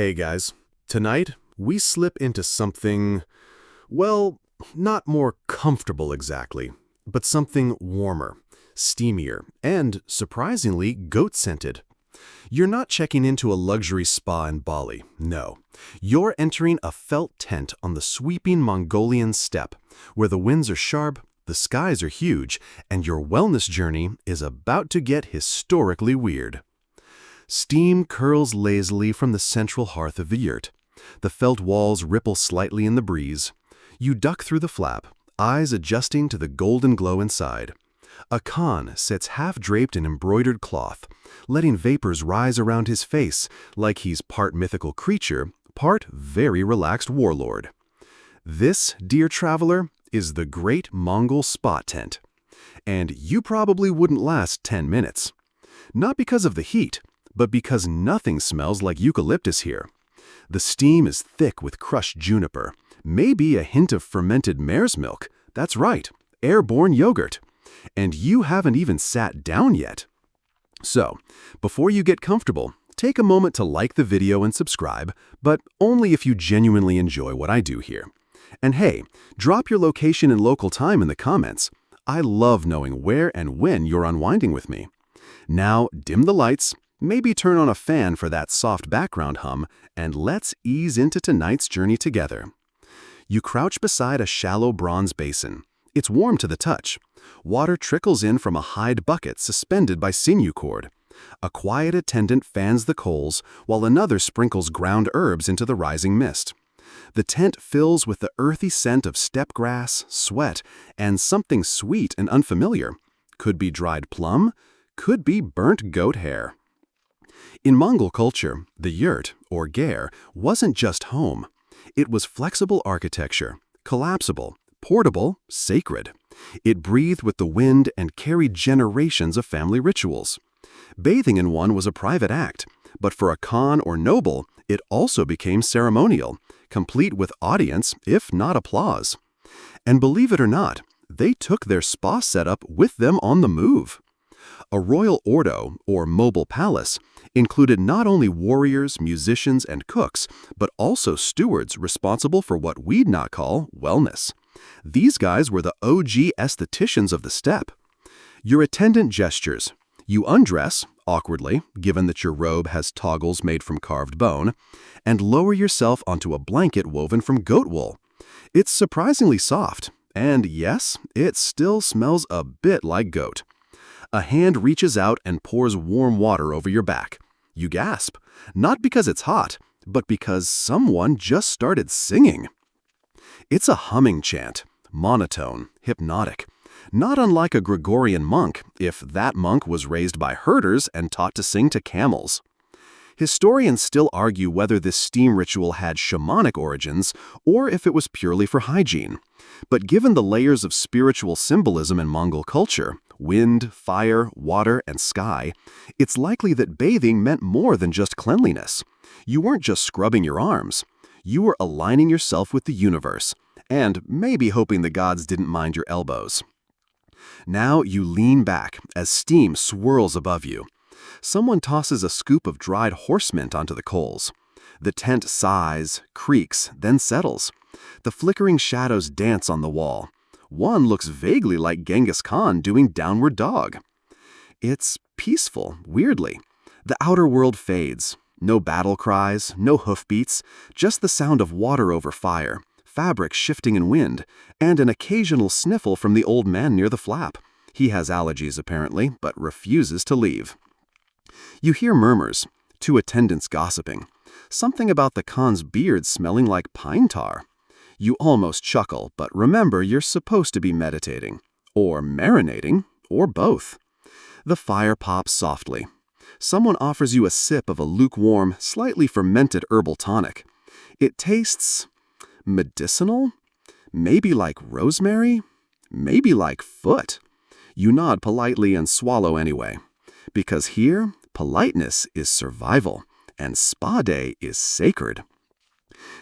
Hey guys, tonight we slip into something, well, not more comfortable exactly, but something warmer, steamier, and, surprisingly, goat-scented. You're not checking into a luxury spa in Bali, no. You're entering a felt tent on the sweeping Mongolian steppe, where the winds are sharp, the skies are huge, and your wellness journey is about to get historically weird. Steam curls lazily from the central hearth of the yurt. The felt walls ripple slightly in the breeze. You duck through the flap, eyes adjusting to the golden glow inside. A Khan sits half-draped in embroidered cloth, letting vapors rise around his face like he's part mythical creature, part very relaxed warlord. This, dear traveler, is the Great Mongol Spa Tent. And you probably wouldn't last 10 minutes. Not because of the heat, but because nothing smells like eucalyptus here. The steam is thick with crushed juniper, maybe a hint of fermented mare's milk. That's right, airborne yogurt. And you haven't even sat down yet. So, before you get comfortable, take a moment to like the video and subscribe, but only if you genuinely enjoy what I do here. And hey, drop your location and local time in the comments. I love knowing where and when you're unwinding with me. Now, dim the lights, maybe turn on a fan for that soft background hum, and let's ease into tonight's journey together. You crouch beside a shallow bronze basin. It's warm to the touch. Water trickles in from a hide bucket suspended by sinew cord. A quiet attendant fans the coals, while another sprinkles ground herbs into the rising mist. The tent fills with the earthy scent of steppe grass, sweat, and something sweet and unfamiliar. Could be dried plum, could be burnt goat hair. In Mongol culture, the yurt, or ger, wasn't just home. It was flexible architecture, collapsible, portable, sacred. It breathed with the wind and carried generations of family rituals. Bathing in one was a private act, but for a Khan or noble, it also became ceremonial, complete with audience, if not applause. And believe it or not, they took their spa setup with them on the move. A royal ordo, or mobile palace, included not only warriors, musicians, and cooks, but also stewards responsible for what we'd not call wellness. These guys were the OG estheticians of the steppe. Your attendant gestures. You undress, awkwardly, given that your robe has toggles made from carved bone, and lower yourself onto a blanket woven from goat wool. It's surprisingly soft, and yes, it still smells a bit like goat. A hand reaches out and pours warm water over your back. You gasp, not because it's hot, but because someone just started singing. It's a humming chant, monotone, hypnotic, not unlike a Gregorian monk, if that monk was raised by herders and taught to sing to camels. Historians still argue whether this steam ritual had shamanic origins or if it was purely for hygiene. But given the layers of spiritual symbolism in Mongol culture, wind, fire, water, and sky, it's likely that bathing meant more than just cleanliness. You weren't just scrubbing your arms. You were aligning yourself with the universe, and maybe hoping the gods didn't mind your elbows. Now you lean back as steam swirls above you. Someone tosses a scoop of dried horse mint onto the coals. The tent sighs, creaks, then settles. The flickering shadows dance on the wall. One looks vaguely like Genghis Khan doing downward dog. It's peaceful, weirdly. The outer world fades. No battle cries, no hoofbeats, just the sound of water over fire, fabric shifting in wind, and an occasional sniffle from the old man near the flap. He has allergies, apparently, but refuses to leave. You hear murmurs, two attendants gossiping. Something about the Khan's beard smelling like pine tar. You almost chuckle, but remember you're supposed to be meditating. Or marinating, or both. The fire pops softly. Someone offers you a sip of a lukewarm, slightly fermented herbal tonic. It tastes medicinal? Maybe like rosemary? Maybe like foot? You nod politely and swallow anyway. Because here, politeness is survival, and spa day is sacred.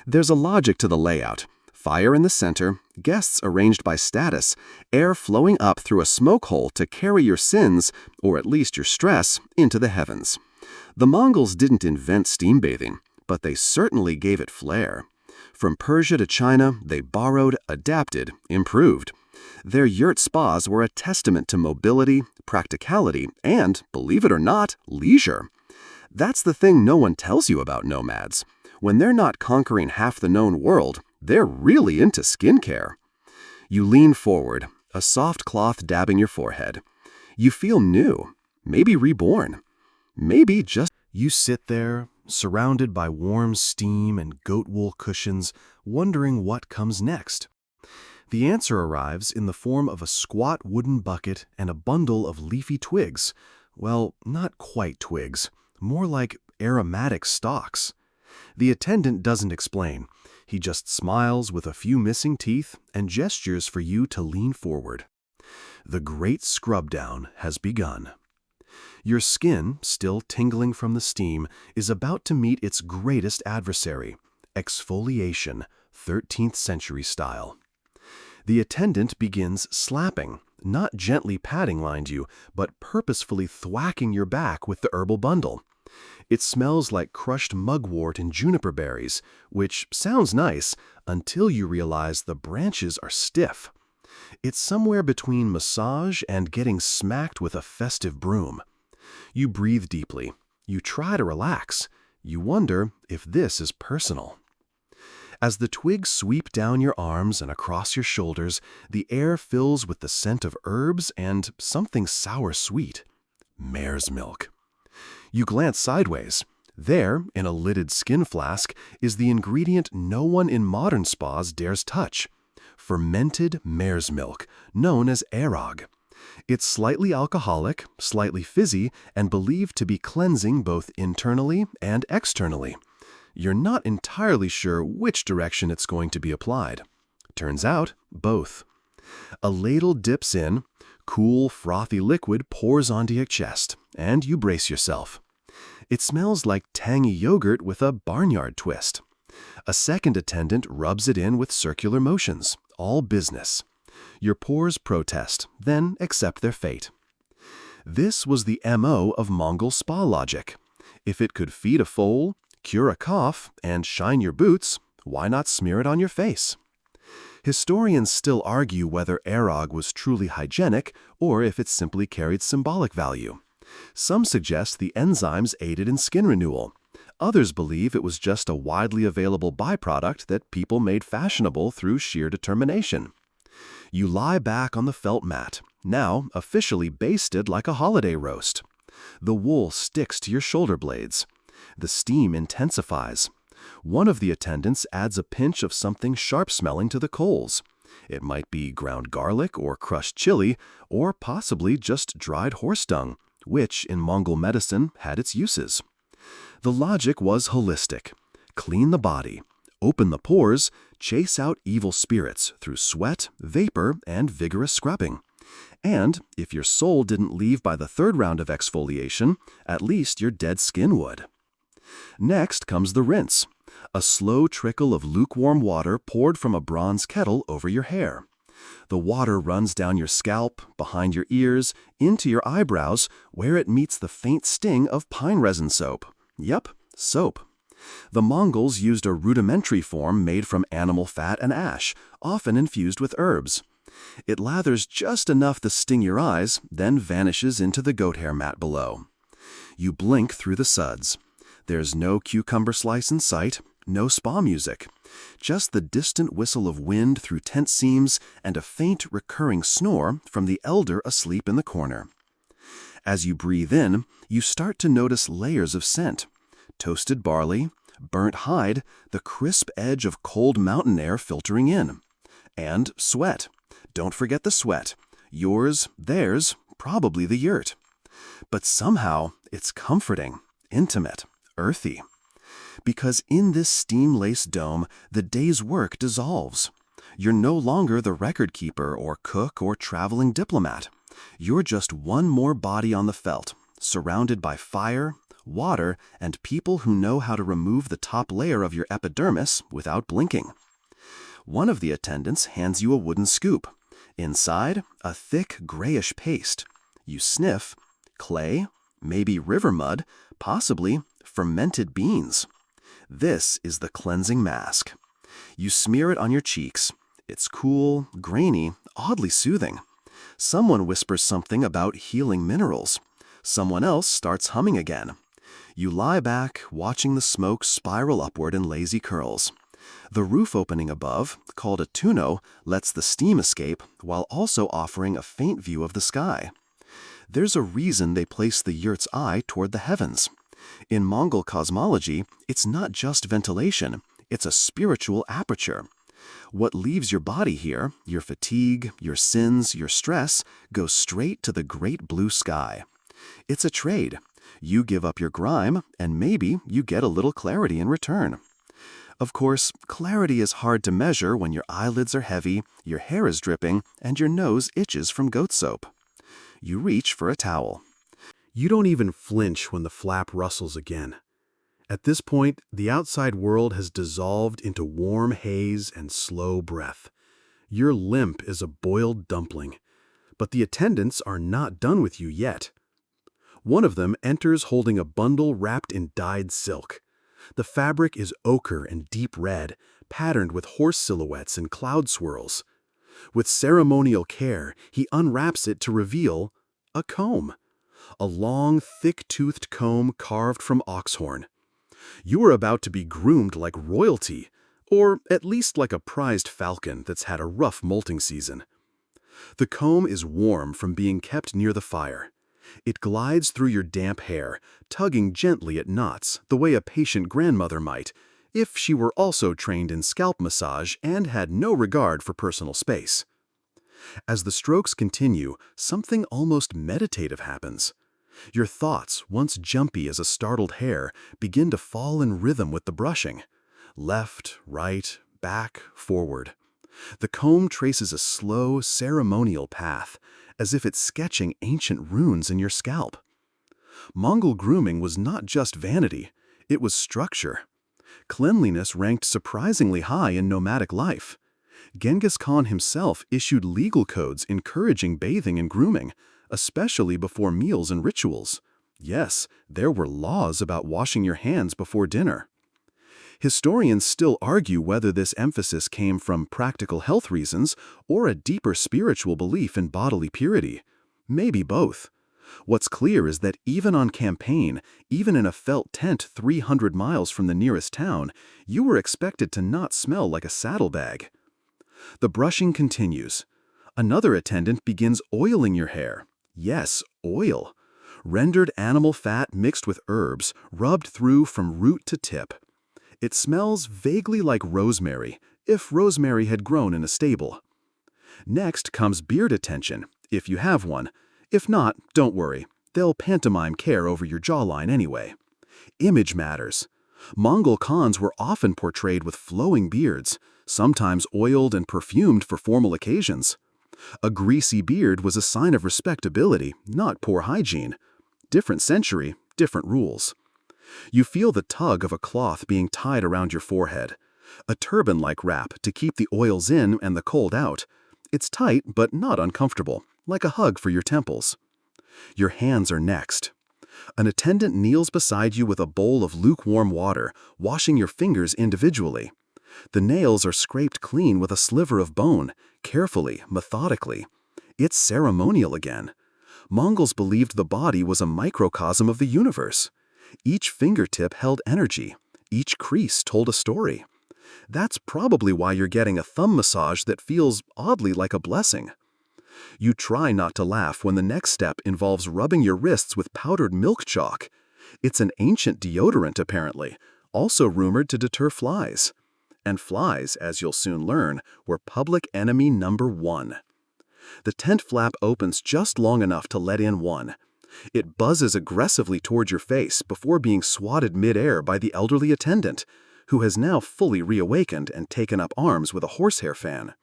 There's a logic to the layout. Fire in the center, guests arranged by status, air flowing up through a smoke hole to carry your sins, or at least your stress, into the heavens. The Mongols didn't invent steam bathing, but they certainly gave it flair. From Persia to China, they borrowed, adapted, improved. Their yurt spas were a testament to mobility, practicality, and, believe it or not, leisure. That's the thing no one tells you about nomads. When they're not conquering half the known world, they're really into skincare. You lean forward, a soft cloth dabbing your forehead. You feel new, maybe reborn, maybe just... You sit there, surrounded by warm steam and goat wool cushions, wondering what comes next. The answer arrives in the form of a squat wooden bucket and a bundle of leafy twigs. Well, not quite twigs, more like aromatic stalks. The attendant doesn't explain. He just smiles with a few missing teeth and gestures for you to lean forward. The great scrub down has begun. Your skin, still tingling from the steam, is about to meet its greatest adversary, exfoliation, 13th century style. The attendant begins slapping, not gently patting, mind you, but purposefully thwacking your back with the herbal bundle. It smells like crushed mugwort and juniper berries, which sounds nice until you realize the branches are stiff. It's somewhere between massage and getting smacked with a festive broom. You breathe deeply. You try to relax. You wonder if this is personal. As the twigs sweep down your arms and across your shoulders, the air fills with the scent of herbs and something sour-sweet. Mare's milk. You glance sideways. There, in a lidded skin flask, is the ingredient no one in modern spas dares touch. Fermented mare's milk, known as arog. It's slightly alcoholic, slightly fizzy, and believed to be cleansing both internally and externally. You're not entirely sure which direction it's going to be applied. Turns out, both. A ladle dips in, cool, frothy liquid pours onto your chest, and you brace yourself. It smells like tangy yogurt with a barnyard twist. A second attendant rubs it in with circular motions, all business. Your pores protest, then accept their fate. This was the MO of Mongol spa logic. If it could feed a foal, cure a cough, and shine your boots, why not smear it on your face? Historians still argue whether arog was truly hygienic or if it simply carried symbolic value. Some suggest the enzymes aided in skin renewal. Others believe it was just a widely available byproduct that people made fashionable through sheer determination. You lie back on the felt mat, now officially basted like a holiday roast. The wool sticks to your shoulder blades. The steam intensifies. One of the attendants adds a pinch of something sharp-smelling to the coals. It might be ground garlic or crushed chili, or possibly just dried horse dung, which in Mongol medicine had its uses. The logic was holistic. Clean the body, open the pores, chase out evil spirits through sweat, vapor, and vigorous scrubbing. And if your soul didn't leave by the third round of exfoliation, at least your dead skin would. Next comes the rinse, a slow trickle of lukewarm water poured from a bronze kettle over your hair. The water runs down your scalp, behind your ears, into your eyebrows, where it meets the faint sting of pine resin soap. Yep, soap. The Mongols used a rudimentary form made from animal fat and ash, often infused with herbs. It lathers just enough to sting your eyes, then vanishes into the goat hair mat below. You blink through the suds. There's no cucumber slice in sight, no spa music, just the distant whistle of wind through tent seams and a faint recurring snore from the elder asleep in the corner. As you breathe in, you start to notice layers of scent. Toasted barley, burnt hide, the crisp edge of cold mountain air filtering in. And sweat. Don't forget the sweat. Yours, theirs, probably the yurt. But somehow, it's comforting, intimate, earthy. Because in this steam-laced dome, the day's work dissolves. You're no longer the record keeper or cook or traveling diplomat. You're just one more body on the felt, surrounded by fire, water, and people who know how to remove the top layer of your epidermis without blinking. One of the attendants hands you a wooden scoop. Inside, a thick grayish paste. You sniff. Clay, maybe river mud, possibly fermented beans. This is the cleansing mask. You smear it on your cheeks. It's cool, grainy, oddly soothing. Someone whispers something about healing minerals. Someone else starts humming again. You lie back, watching the smoke spiral upward in lazy curls. The roof opening above, called a tuno, lets the steam escape while also offering a faint view of the sky. There's a reason they place the yurt's eye toward the heavens. In Mongol cosmology, it's not just ventilation, it's a spiritual aperture. What leaves your body here, your fatigue, your sins, your stress, goes straight to the great blue sky. It's a trade. You give up your grime, and maybe you get a little clarity in return. Of course, clarity is hard to measure when your eyelids are heavy, your hair is dripping, and your nose itches from goat soap. You reach for a towel. You don't even flinch when the flap rustles again. At this point, the outside world has dissolved into warm haze and slow breath. You're limp as a boiled dumpling. But the attendants are not done with you yet. One of them enters holding a bundle wrapped in dyed silk. The fabric is ochre and deep red, patterned with horse silhouettes and cloud swirls. With ceremonial care, he unwraps it to reveal a comb. A long, thick-toothed comb carved from oxhorn. You are about to be groomed like royalty, or at least like a prized falcon that's had a rough molting season. The comb is warm from being kept near the fire. It glides through your damp hair, tugging gently at knots, the way a patient grandmother might, if she were also trained in scalp massage and had no regard for personal space. As the strokes continue, something almost meditative happens. Your thoughts, once jumpy as a startled hare, begin to fall in rhythm with the brushing. Left, right, back, forward. The comb traces a slow, ceremonial path, as if it's sketching ancient runes in your scalp. Mongol grooming was not just vanity, it was structure. Cleanliness ranked surprisingly high in nomadic life. Genghis Khan himself issued legal codes encouraging bathing and grooming, especially before meals and rituals. Yes, there were laws about washing your hands before dinner. Historians still argue whether this emphasis came from practical health reasons or a deeper spiritual belief in bodily purity. Maybe both. What's clear is that even on campaign, even in a felt tent 300 miles from the nearest town, you were expected to not smell like a saddlebag. The brushing continues. Another attendant begins oiling your hair. Yes, oil. Rendered animal fat mixed with herbs, rubbed through from root to tip. It smells vaguely like rosemary, if rosemary had grown in a stable. Next comes beard attention, if you have one. If not, don't worry. They'll pantomime care over your jawline anyway. Image matters. Mongol Khans were often portrayed with flowing beards, sometimes oiled and perfumed for formal occasions. A greasy beard was a sign of respectability, not poor hygiene. Different century, different rules. You feel the tug of a cloth being tied around your forehead. A turban-like wrap to keep the oils in and the cold out. It's tight but not uncomfortable, like a hug for your temples. Your hands are next. An attendant kneels beside you with a bowl of lukewarm water, washing your fingers individually. The nails are scraped clean with a sliver of bone, carefully, methodically. It's ceremonial again. Mongols believed the body was a microcosm of the universe. Each fingertip held energy. Each crease told a story. That's probably why you're getting a thumb massage that feels oddly like a blessing. You try not to laugh when the next step involves rubbing your wrists with powdered milk chalk. It's an ancient deodorant, apparently, also rumored to deter flies. And flies, as you'll soon learn, were public enemy number one. The tent flap opens just long enough to let in one. It buzzes aggressively toward your face before being swatted mid-air by the elderly attendant, who has now fully reawakened and taken up arms with a horsehair fan.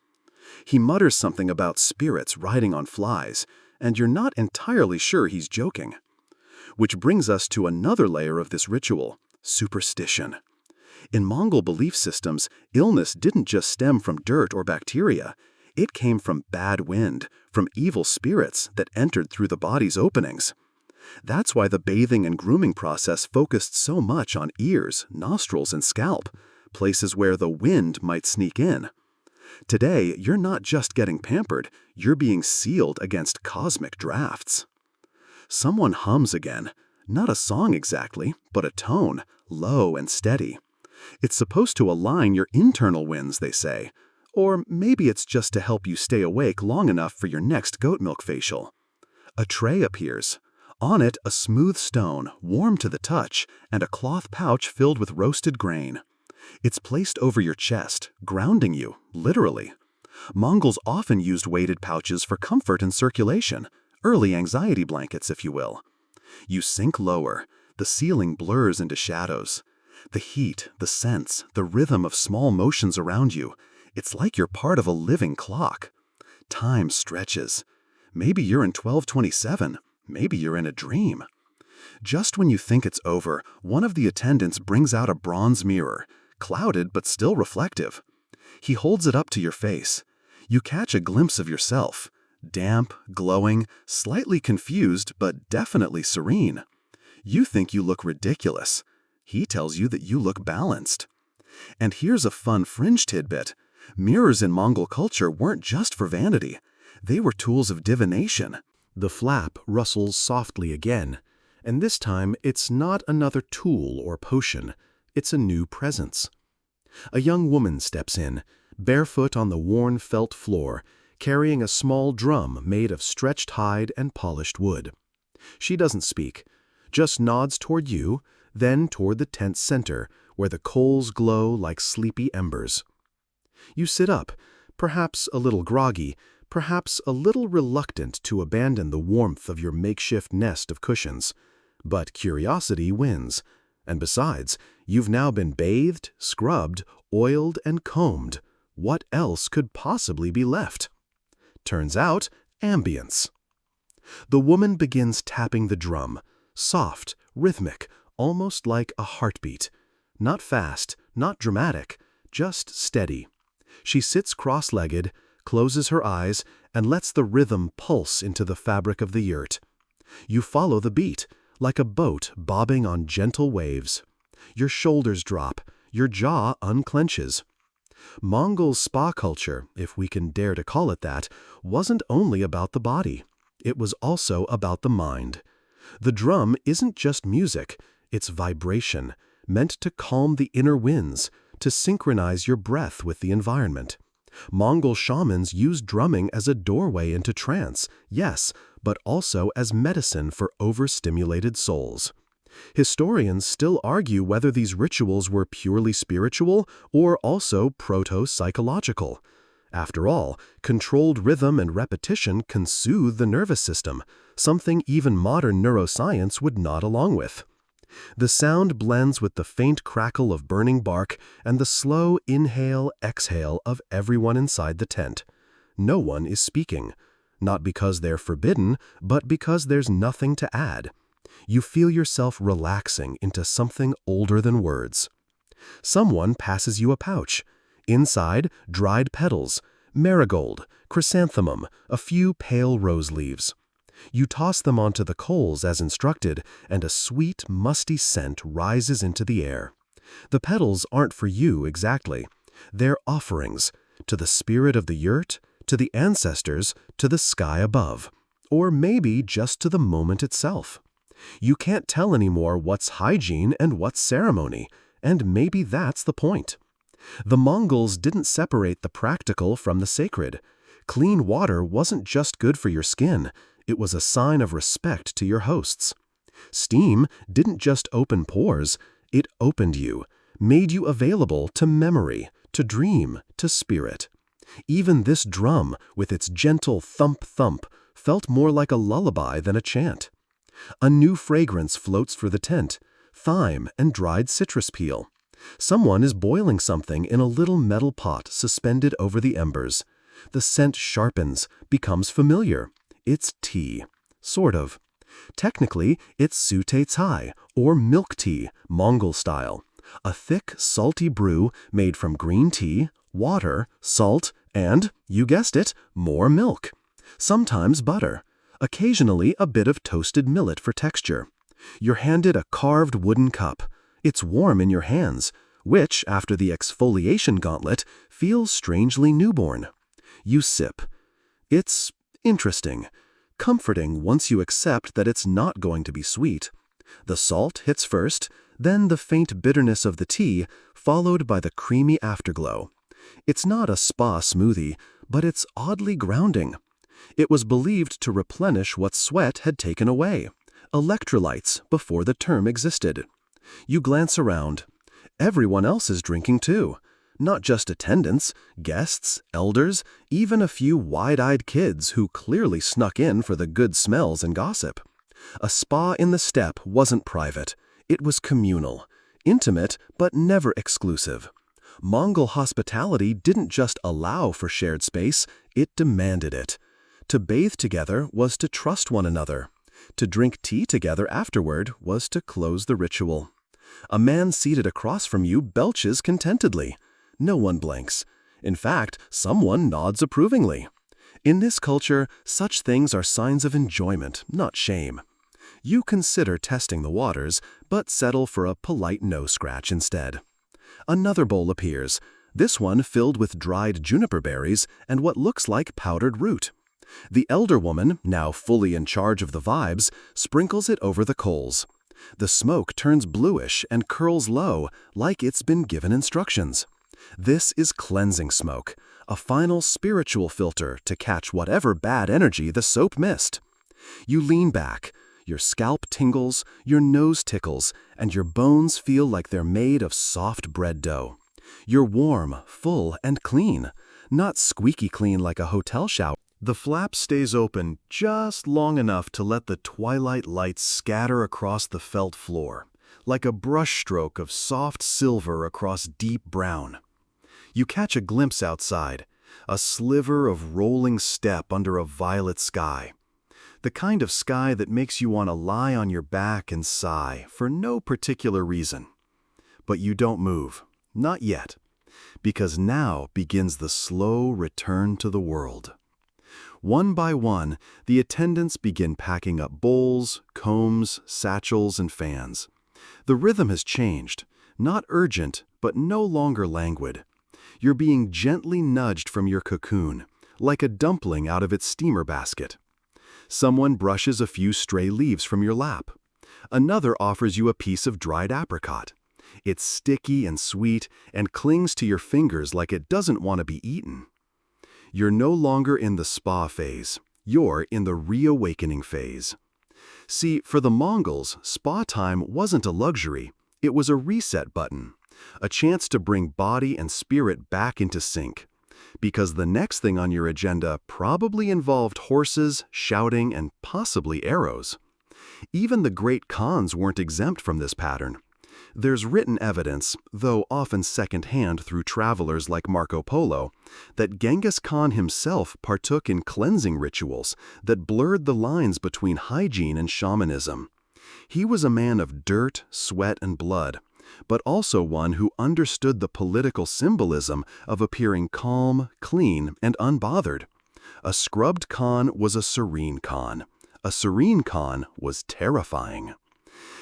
He mutters something about spirits riding on flies, and you're not entirely sure he's joking. Which brings us to another layer of this ritual, superstition. In Mongol belief systems, illness didn't just stem from dirt or bacteria. It came from bad wind, from evil spirits that entered through the body's openings. That's why the bathing and grooming process focused so much on ears, nostrils, and scalp, places where the wind might sneak in. Today, you're not just getting pampered, you're being sealed against cosmic drafts. Someone hums again. Not a song exactly, but a tone, low and steady. It's supposed to align your internal winds, they say. Or maybe it's just to help you stay awake long enough for your next goat milk facial. A tray appears. On it, a smooth stone, warm to the touch, and a cloth pouch filled with roasted grain. It's placed over your chest, grounding you, literally. Mongols often used weighted pouches for comfort and circulation, early anxiety blankets, if you will. You sink lower. The ceiling blurs into shadows. The heat, the scents, the rhythm of small motions around you. It's like you're part of a living clock. Time stretches. Maybe you're in 1227. Maybe you're in a dream. Just when you think it's over, one of the attendants brings out a bronze mirror, clouded but still reflective. He holds it up to your face. You catch a glimpse of yourself. Damp, glowing, slightly confused, but definitely serene. You think you look ridiculous. He tells you that you look balanced. And here's a fun fringe tidbit. Mirrors in Mongol culture weren't just for vanity. They were tools of divination. The flap rustles softly again, and this time it's not another tool or potion. It's a new presence. A young woman steps in, barefoot on the worn felt floor, carrying a small drum made of stretched hide and polished wood. She doesn't speak, just nods toward you, then toward the tent's center, where the coals glow like sleepy embers. You sit up, perhaps a little groggy, perhaps a little reluctant to abandon the warmth of your makeshift nest of cushions. But curiosity wins. And besides, you've now been bathed, scrubbed, oiled, and combed. What else could possibly be left? Turns out, ambience. The woman begins tapping the drum, soft, rhythmic, almost like a heartbeat. Not fast, not dramatic, just steady. She sits cross-legged, closes her eyes, and lets the rhythm pulse into the fabric of the yurt. You follow the beat, like a boat bobbing on gentle waves. Your shoulders drop, your jaw unclenches. Mongol spa culture, if we can dare to call it that, wasn't only about the body. It was also about the mind. The drum isn't just music, it's vibration, meant to calm the inner winds, to synchronize your breath with the environment. Mongol shamans used drumming as a doorway into trance, yes, but also as medicine for overstimulated souls. Historians still argue whether these rituals were purely spiritual or also proto-psychological. After all, controlled rhythm and repetition can soothe the nervous system, something even modern neuroscience would nod along with. The sound blends with the faint crackle of burning bark and the slow inhale-exhale of everyone inside the tent. No one is speaking, not because they're forbidden, but because there's nothing to add. You feel yourself relaxing into something older than words. Someone passes you a pouch. Inside, dried petals, marigold, chrysanthemum, a few pale rose leaves. You toss them onto the coals as instructed, and a sweet, musty scent rises into the air. The petals aren't for you exactly. They're offerings, to the spirit of the yurt, to the ancestors, to the sky above, or maybe just to the moment itself. You can't tell anymore what's hygiene and what's ceremony, and maybe that's the point. The Mongols didn't separate the practical from the sacred. Clean water wasn't just good for your skin, it was a sign of respect to your hosts. Steam didn't just open pores, it opened you, made you available to memory, to dream, to spirit. Even this drum, with its gentle thump-thump, felt more like a lullaby than a chant. A new fragrance floats through the tent, thyme and dried citrus peel. Someone is boiling something in a little metal pot suspended over the embers. The scent sharpens, becomes familiar. It's tea. Sort of. Technically, it's sute chai, or milk tea, Mongol style. A thick, salty brew made from green tea, water, salt, and, you guessed it, more milk. Sometimes butter. Occasionally, a bit of toasted millet for texture. You're handed a carved wooden cup. It's warm in your hands, which, after the exfoliation gauntlet, feels strangely newborn. You sip. It's interesting, comforting once you accept that it's not going to be sweet. The salt hits first, then the faint bitterness of the tea, followed by the creamy afterglow. It's not a spa smoothie, but it's oddly grounding. It was believed to replenish what sweat had taken away, electrolytes before the term existed. You glance around. Everyone else is drinking too. Not just attendants, guests, elders, even a few wide-eyed kids who clearly snuck in for the good smells and gossip. A spa in the steppe wasn't private. It was communal, intimate but never exclusive. Mongol hospitality didn't just allow for shared space, it demanded it. To bathe together was to trust one another. To drink tea together afterward was to close the ritual. A man seated across from you belches contentedly. No one blinks. In fact, someone nods approvingly. In this culture, such things are signs of enjoyment, not shame. You consider testing the waters, but settle for a polite no-scratch instead. Another bowl appears, this one filled with dried juniper berries and what looks like powdered root. The elder woman, now fully in charge of the vibes, sprinkles it over the coals. The smoke turns bluish and curls low, like it's been given instructions. This is cleansing smoke, a final spiritual filter to catch whatever bad energy the soap missed. You lean back. Your scalp tingles, your nose tickles, and your bones feel like they're made of soft bread dough. You're warm, full, and clean, not squeaky clean like a hotel shower. The flap stays open just long enough to let the twilight light scatter across the felt floor, like a brushstroke of soft silver across deep brown. You catch a glimpse outside, a sliver of rolling steppe under a violet sky. The kind of sky that makes you want to lie on your back and sigh for no particular reason. But you don't move, not yet, because now begins the slow return to the world. One by one, the attendants begin packing up bowls, combs, satchels, and fans. The rhythm has changed, not urgent, but no longer languid. You're being gently nudged from your cocoon, like a dumpling out of its steamer basket. Someone brushes a few stray leaves from your lap. Another offers you a piece of dried apricot. It's sticky and sweet and clings to your fingers like it doesn't want to be eaten. You're no longer in the spa phase. You're in the reawakening phase. See, for the Mongols, spa time wasn't a luxury. It was a reset button, a chance to bring body and spirit back into sync. Because the next thing on your agenda probably involved horses, shouting, and possibly arrows. Even the great Khans weren't exempt from this pattern. There's written evidence, though often second-hand through travelers like Marco Polo, that Genghis Khan himself partook in cleansing rituals that blurred the lines between hygiene and shamanism. He was a man of dirt, sweat, and blood, but also one who understood the political symbolism of appearing calm, clean, and unbothered. A scrubbed Khan was a serene Khan. A serene Khan was terrifying.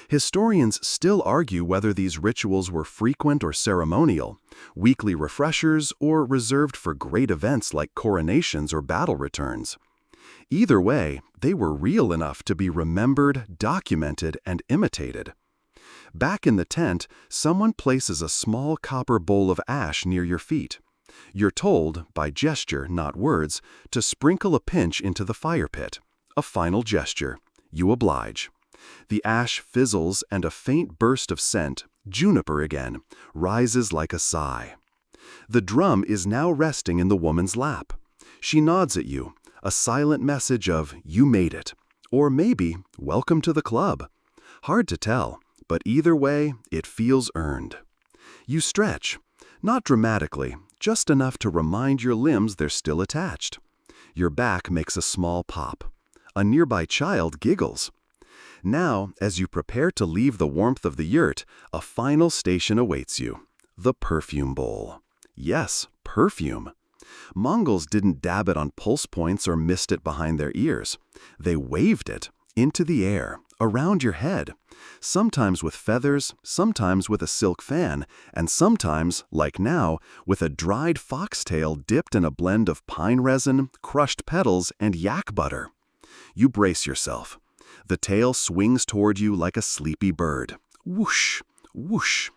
Historians still argue whether these rituals were frequent or ceremonial, weekly refreshers, or reserved for great events like coronations or battle returns. Either way, they were real enough to be remembered, documented, and imitated. Back in the tent, someone places a small copper bowl of ash near your feet. You're told, by gesture, not words, to sprinkle a pinch into the fire pit. A final gesture. You oblige. The ash fizzles and a faint burst of scent, juniper again, rises like a sigh. The drum is now resting in the woman's lap. She nods at you, a silent message of, "You made it," or maybe, "Welcome to the club." Hard to tell, but either way, it feels earned. You stretch, not dramatically, just enough to remind your limbs they're still attached. Your back makes a small pop. A nearby child giggles. Now, as you prepare to leave the warmth of the yurt, a final station awaits you. The perfume bowl. Yes, perfume. Mongols didn't dab it on pulse points or mist it behind their ears. They waved it into the air, around your head, sometimes with feathers, sometimes with a silk fan, and sometimes, like now, with a dried foxtail dipped in a blend of pine resin, crushed petals, and yak butter. You brace yourself. The tail swings toward you like a sleepy bird. Whoosh, whoosh.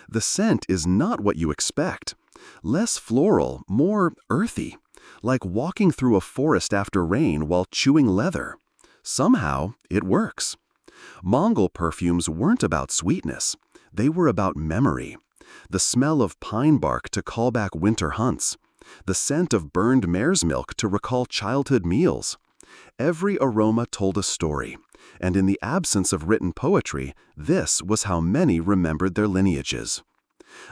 The scent is not what you expect. Less floral, more earthy, like walking through a forest after rain while chewing leather. Somehow, it works. Mongol perfumes weren't about sweetness. They were about memory. The smell of pine bark to call back winter hunts. The scent of burned mare's milk to recall childhood meals. Every aroma told a story, and in the absence of written poetry, this was how many remembered their lineages.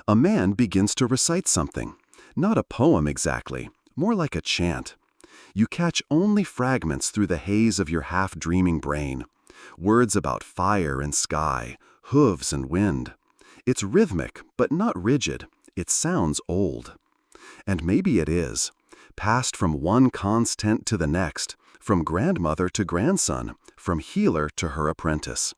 A man begins to recite something. Not a poem exactly, more like a chant. You catch only fragments through the haze of your half-dreaming brain. Words about fire and sky, hooves and wind. It's rhythmic, but not rigid. It sounds old. And maybe it is. Passed from one Khan's tent to the next, from grandmother to grandson, from healer to her apprentice.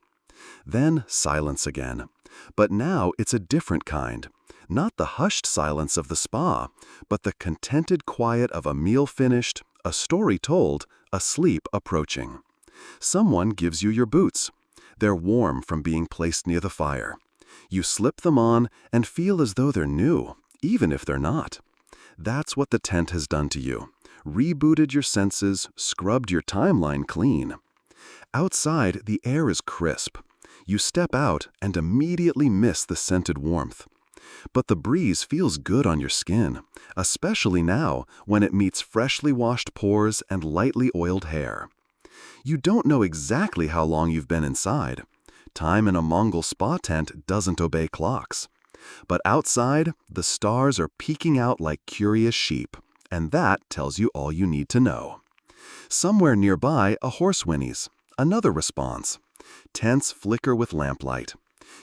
Then silence again. But now it's a different kind. Not the hushed silence of the spa, but the contented quiet of a meal finished, a story told, a sleep approaching. Someone gives you your boots. They're warm from being placed near the fire. You slip them on and feel as though they're new, even if they're not. That's what the tent has done to you. Rebooted your senses, scrubbed your timeline clean. Outside, the air is crisp. You step out and immediately miss the scented warmth. But the breeze feels good on your skin, especially now when it meets freshly washed pores and lightly oiled hair. You don't know exactly how long you've been inside. Time in a Mongol spa tent doesn't obey clocks. But outside, the stars are peeking out like curious sheep, and that tells you all you need to know. Somewhere nearby, a horse whinnies. Another responds. Tents flicker with lamplight.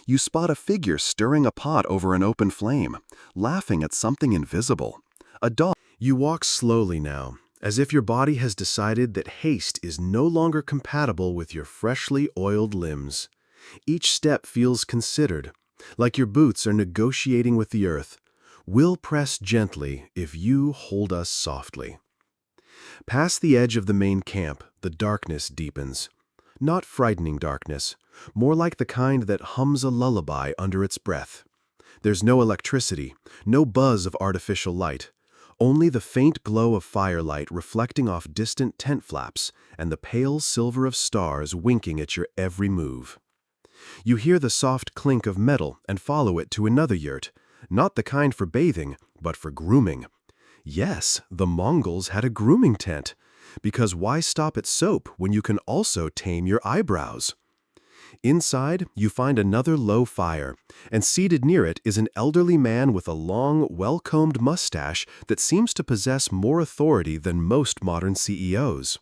You spot a figure stirring a pot over an open flame, laughing at something invisible. A dog. You walk slowly now, as if your body has decided that haste is no longer compatible with your freshly oiled limbs. Each step feels considered, like your boots are negotiating with the earth. We'll press gently if you hold us softly. Past the edge of the main camp, the darkness deepens. Not frightening darkness, more like the kind that hums a lullaby under its breath. There's no electricity, no buzz of artificial light, only the faint glow of firelight reflecting off distant tent flaps and the pale silver of stars winking at your every move. You hear the soft clink of metal and follow it to another yurt, not the kind for bathing, but for grooming. Yes, the Mongols had a grooming tent. Because why stop at soap when you can also tame your eyebrows? Inside, you find another low fire, and seated near it is an elderly man with a long, well-combed mustache that seems to possess more authority than most modern CEOs.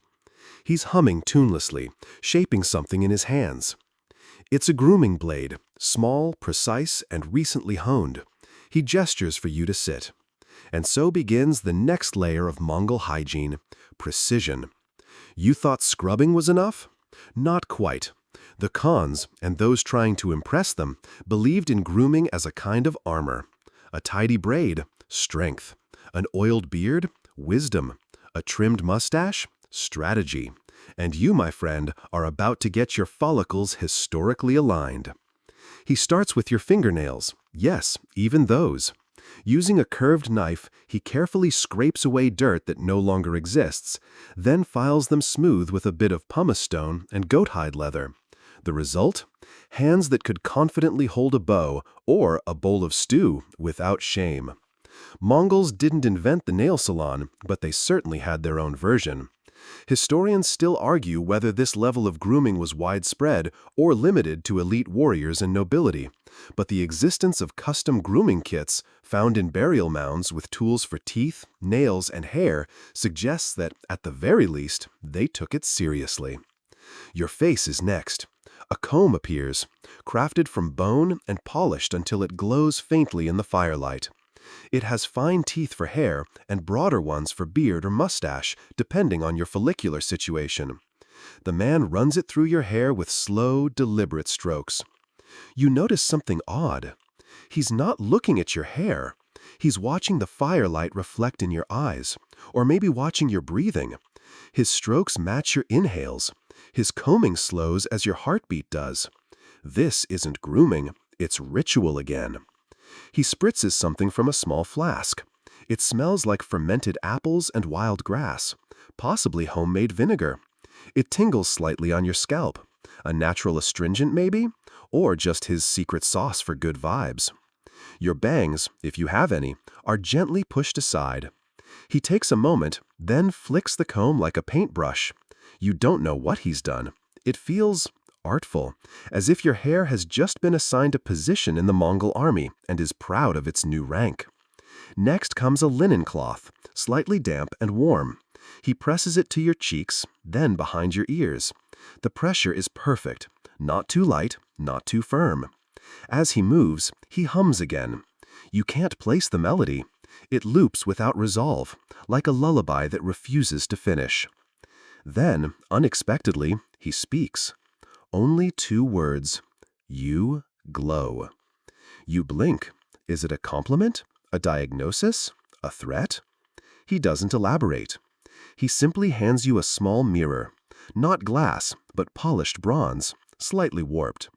He's humming tunelessly, shaping something in his hands. It's a grooming blade, small, precise, and recently honed. He gestures for you to sit. And so begins the next layer of Mongol hygiene, precision. You thought scrubbing was enough? Not quite. The Khans, and those trying to impress them, believed in grooming as a kind of armor. A tidy braid, strength. An oiled beard, wisdom. A trimmed mustache, strategy. And you, my friend, are about to get your follicles historically aligned. He starts with your fingernails. Yes, even those. Using a curved knife, he carefully scrapes away dirt that no longer exists, then files them smooth with a bit of pumice stone and goat hide leather. The result? Hands that could confidently hold a bow or a bowl of stew without shame. Mongols didn't invent the nail salon, but they certainly had their own version. Historians still argue whether this level of grooming was widespread or limited to elite warriors and nobility, but the existence of custom grooming kits found in burial mounds with tools for teeth, nails, and hair suggests that, at the very least, they took it seriously. Your face is next. A comb appears, crafted from bone and polished until it glows faintly in the firelight. It has fine teeth for hair and broader ones for beard or mustache, depending on your follicular situation. The man runs it through your hair with slow, deliberate strokes. You notice something odd. He's not looking at your hair. He's watching the firelight reflect in your eyes, or maybe watching your breathing. His strokes match your inhales. His combing slows as your heartbeat does. This isn't grooming, it's ritual again. He spritzes something from a small flask. It smells like fermented apples and wild grass, possibly homemade vinegar. It tingles slightly on your scalp. A natural astringent maybe? Or just his secret sauce for good vibes. Your bangs, if you have any, are gently pushed aside. He takes a moment, then flicks the comb like a paintbrush. You don't know what he's done. It feels artful, as if your hair has just been assigned a position in the Mongol army and is proud of its new rank. Next comes a linen cloth, slightly damp and warm. He presses it to your cheeks, then behind your ears. The pressure is perfect, not too light, not too firm. As he moves, he hums again. You can't place the melody. It loops without resolve, like a lullaby that refuses to finish. Then, unexpectedly, he speaks. Only 2 words. You glow. You blink. Is it a compliment? A diagnosis? A threat? He doesn't elaborate. He simply hands you a small mirror. Not glass, but polished bronze, slightly warped.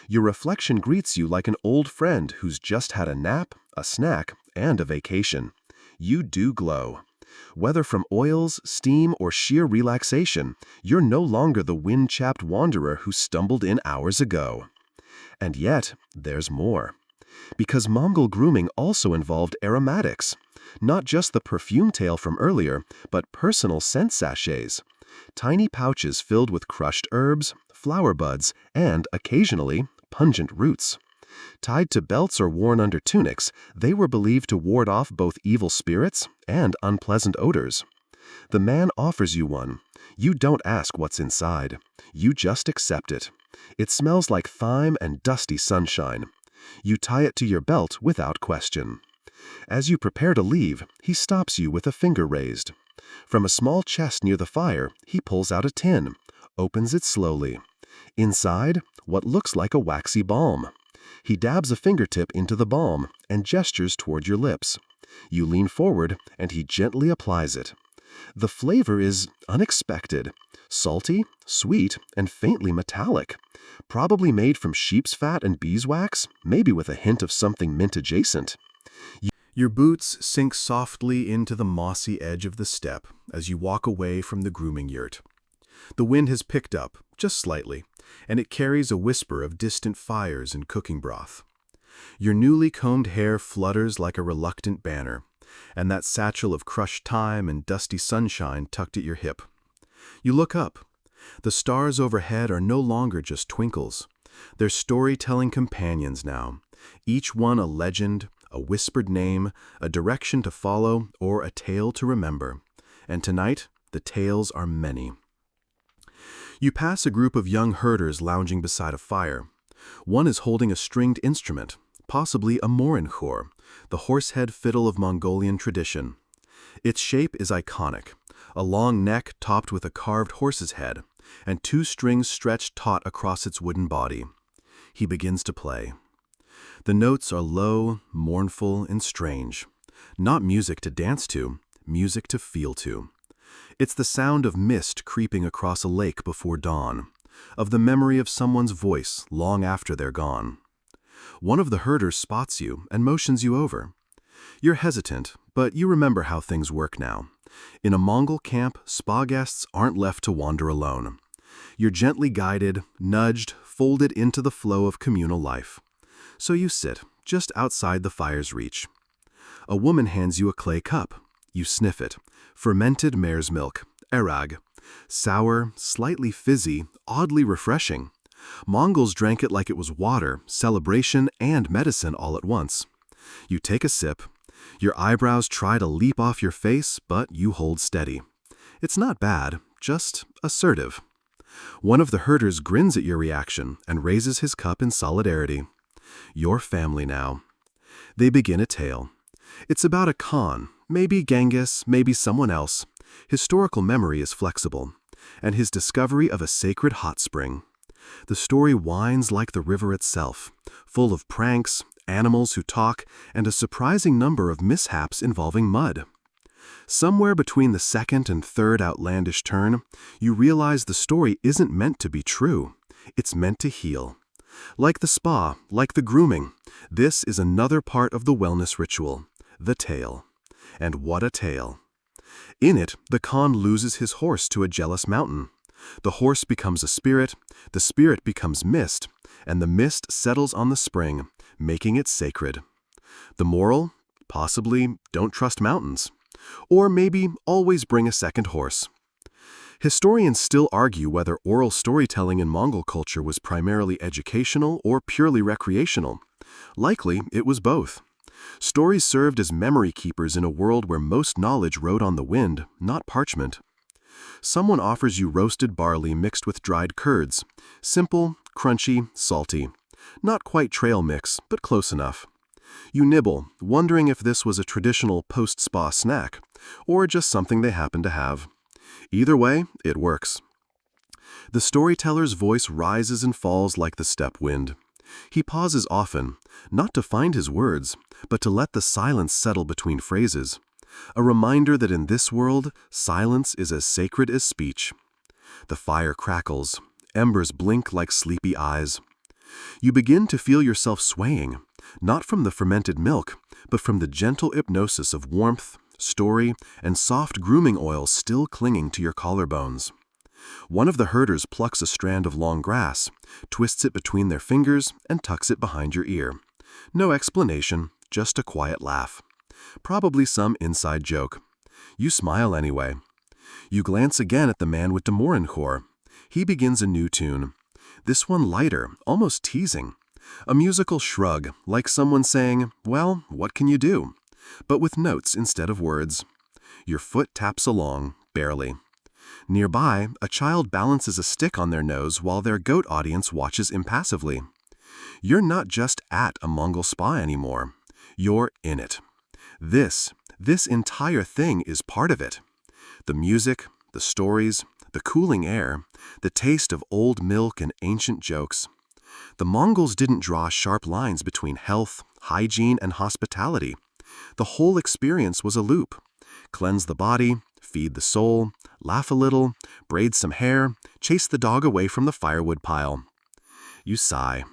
Your reflection greets you like an old friend who's just had a nap, a snack, and a vacation. You do glow. Whether from oils, steam, or sheer relaxation, you're no longer the wind-chapped wanderer who stumbled in hours ago. And yet, there's more. Because Mongol grooming also involved aromatics. Not just the perfume tale from earlier, but personal scent sachets. Tiny pouches filled with crushed herbs, flower buds, and, occasionally, pungent roots. Tied to belts or worn under tunics, they were believed to ward off both evil spirits and unpleasant odors. The man offers you one. You don't ask what's inside. You just accept it. It smells like thyme and dusty sunshine. You tie it to your belt without question. As you prepare to leave, he stops you with a finger raised. From a small chest near the fire, he pulls out a tin, opens it slowly. Inside, what looks like a waxy balm. He dabs a fingertip into the balm and gestures toward your lips. You lean forward, and he gently applies it. The flavor is unexpected. Salty, sweet, and faintly metallic. Probably made from sheep's fat and beeswax, maybe with a hint of something mint-adjacent. Your boots sink softly into the mossy edge of the steppe as you walk away from the grooming yurt. The wind has picked up, just slightly, and it carries a whisper of distant fires and cooking broth. Your newly combed hair flutters like a reluctant banner, and that satchel of crushed thyme and dusty sunshine tucked at your hip. You look up. The stars overhead are no longer just twinkles. They're storytelling companions now, each one a legend, a whispered name, a direction to follow, or a tale to remember. And tonight, the tales are many. You pass a group of young herders lounging beside a fire. One is holding a stringed instrument, possibly a morinkhor, the horsehead fiddle of Mongolian tradition. Its shape is iconic, a long neck topped with a carved horse's head, and 2 strings stretched taut across its wooden body. He begins to play. The notes are low, mournful, and strange. Not music to dance to, music to feel to. It's the sound of mist creeping across a lake before dawn, of the memory of someone's voice long after they're gone. One of the herders spots you and motions you over. You're hesitant, but you remember how things work now. In a Mongol camp, spa guests aren't left to wander alone. You're gently guided, nudged, folded into the flow of communal life. So you sit, just outside the fire's reach. A woman hands you a clay cup. You sniff it. Fermented mare's milk, erag. Sour, slightly fizzy, oddly refreshing. Mongols drank it like it was water, celebration, and medicine all at once. You take a sip. Your eyebrows try to leap off your face, but you hold steady. It's not bad, just assertive. One of the herders grins at your reaction and raises his cup in solidarity. Your family now. They begin a tale. It's about a Khan, maybe Genghis, maybe someone else. Historical memory is flexible, and his discovery of a sacred hot spring. The story winds like the river itself, full of pranks, animals who talk, and a surprising number of mishaps involving mud. Somewhere between the second and third outlandish turn, you realize the story isn't meant to be true. It's meant to heal. Like the spa, like the grooming, this is another part of the wellness ritual, the tale. And what a tale. In it, the Khan loses his horse to a jealous mountain. The horse becomes a spirit, the spirit becomes mist, and the mist settles on the spring, making it sacred. The moral? Possibly, don't trust mountains. Or maybe always bring a second horse. Historians still argue whether oral storytelling in Mongol culture was primarily educational or purely recreational. Likely, it was both. Stories served as memory keepers in a world where most knowledge rode on the wind, not parchment. Someone offers you roasted barley mixed with dried curds. Simple, crunchy, salty. Not quite trail mix, but close enough. You nibble, wondering if this was a traditional post-spa snack, or just something they happen to have. Either way, it works. The storyteller's voice rises and falls like the steppe wind. He pauses often, not to find his words, but to let the silence settle between phrases. A reminder that in this world, silence is as sacred as speech. The fire crackles. Embers blink like sleepy eyes. You begin to feel yourself swaying, not from the fermented milk, but from the gentle hypnosis of warmth, story, and soft grooming oil still clinging to your collarbones. One of the herders plucks a strand of long grass, twists it between their fingers, and tucks it behind your ear. No explanation, just a quiet laugh. Probably some inside joke. You smile anyway. You glance again at the man with the Morinchor. He begins a new tune. This one lighter, almost teasing. A musical shrug, like someone saying, well, what can you do? But with notes instead of words. Your foot taps along, barely. Nearby, a child balances a stick on their nose while their goat audience watches impassively. You're not just at a Mongol spa anymore. You're in it. This entire thing is part of it. The music, the stories, the cooling air, the taste of old milk and ancient jokes. The Mongols didn't draw sharp lines between health, hygiene, and hospitality. The whole experience was a loop. Cleanse the body, feed the soul, laugh a little, braid some hair, chase the dog away from the firewood pile. You sigh.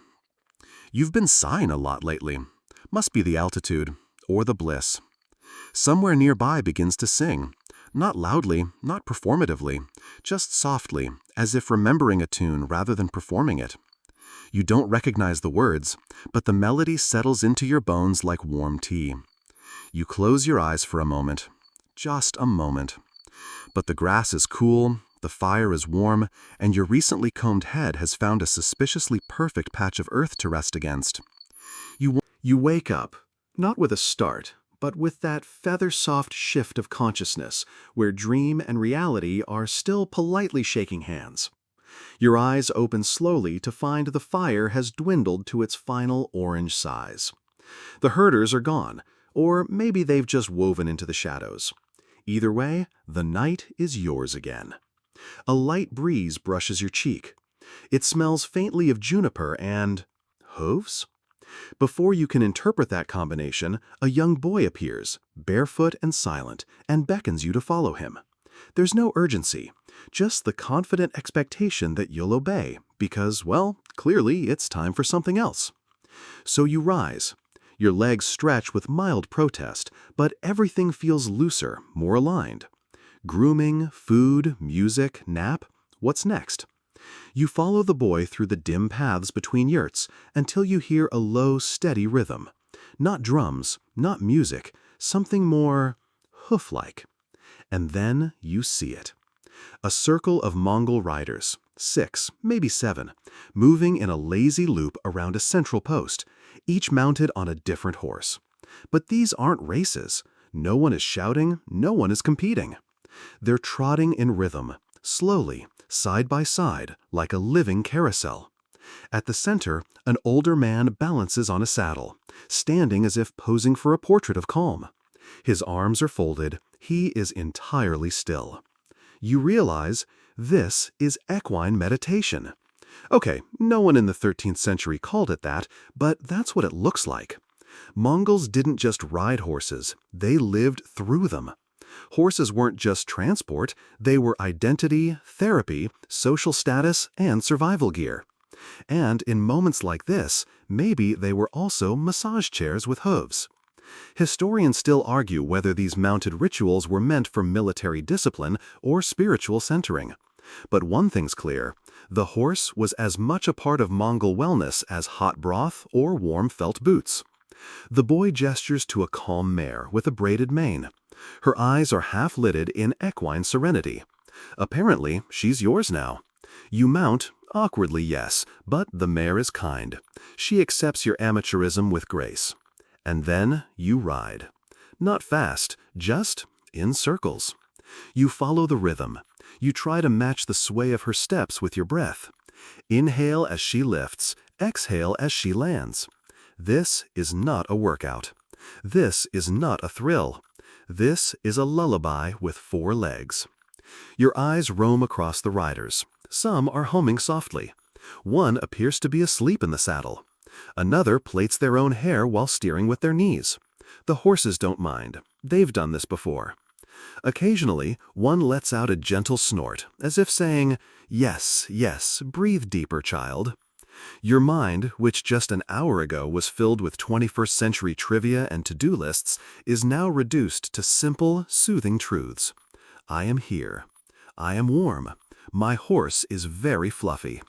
You've been sighing a lot lately. Must be the altitude, or the bliss. Somewhere nearby begins to sing. Not loudly, not performatively, just softly, as if remembering a tune rather than performing it. You don't recognize the words, but the melody settles into your bones like warm tea. You close your eyes for a moment. Just a moment. But the grass is cool, the fire is warm, and your recently combed head has found a suspiciously perfect patch of earth to rest against. You wake up, not with a start, but with that feather-soft shift of consciousness where dream and reality are still politely shaking hands. Your eyes open slowly to find the fire has dwindled to its final orange size. The herders are gone, or maybe they've just woven into the shadows. Either way, the night is yours again. A light breeze brushes your cheek. It smells faintly of juniper and hooves? Before you can interpret that combination, a young boy appears, barefoot and silent, and beckons you to follow him. There's no urgency, just the confident expectation that you'll obey, because, well, clearly it's time for something else. So you rise. Your legs stretch with mild protest, but everything feels looser, more aligned. Grooming, food, music, nap. What's next? You follow the boy through the dim paths between yurts until you hear a low, steady rhythm. Not drums, not music, something more hoof-like. And then you see it. A circle of Mongol riders, 6, maybe 7, moving in a lazy loop around a central post, each mounted on a different horse. But these aren't races. No one is shouting, no one is competing. They're trotting in rhythm, slowly, side by side, like a living carousel. At the center, an older man balances on a saddle, standing as if posing for a portrait of calm. His arms are folded, he is entirely still. You realize this is equine meditation. Okay, no one in the 13th century called it that, but that's what it looks like. Mongols didn't just ride horses, they lived through them. Horses weren't just transport, they were identity, therapy, social status, and survival gear. And in moments like this, maybe they were also massage chairs with hooves. Historians still argue whether these mounted rituals were meant for military discipline or spiritual centering. But one thing's clear, the horse was as much a part of Mongol wellness as hot broth or warm felt boots. The boy gestures to a calm mare with a braided mane. Her eyes are half-lidded in equine serenity. Apparently, she's yours now. You mount, awkwardly yes, but the mare is kind. She accepts your amateurism with grace. And then you ride. Not fast, just in circles. You follow the rhythm. You try to match the sway of her steps with your breath. Inhale as she lifts, exhale as she lands. This is not a workout. This is not a thrill. This is a lullaby with 4 legs. Your eyes roam across the riders. Some are humming softly. One appears to be asleep in the saddle. Another plaits their own hair while steering with their knees. The horses don't mind. They've done this before. Occasionally, one lets out a gentle snort, as if saying, "Yes, yes, breathe deeper, child." Your mind, which just an hour ago was filled with 21st century trivia and to-do lists, is now reduced to simple, soothing truths. I am here. I am warm. My horse is very fluffy.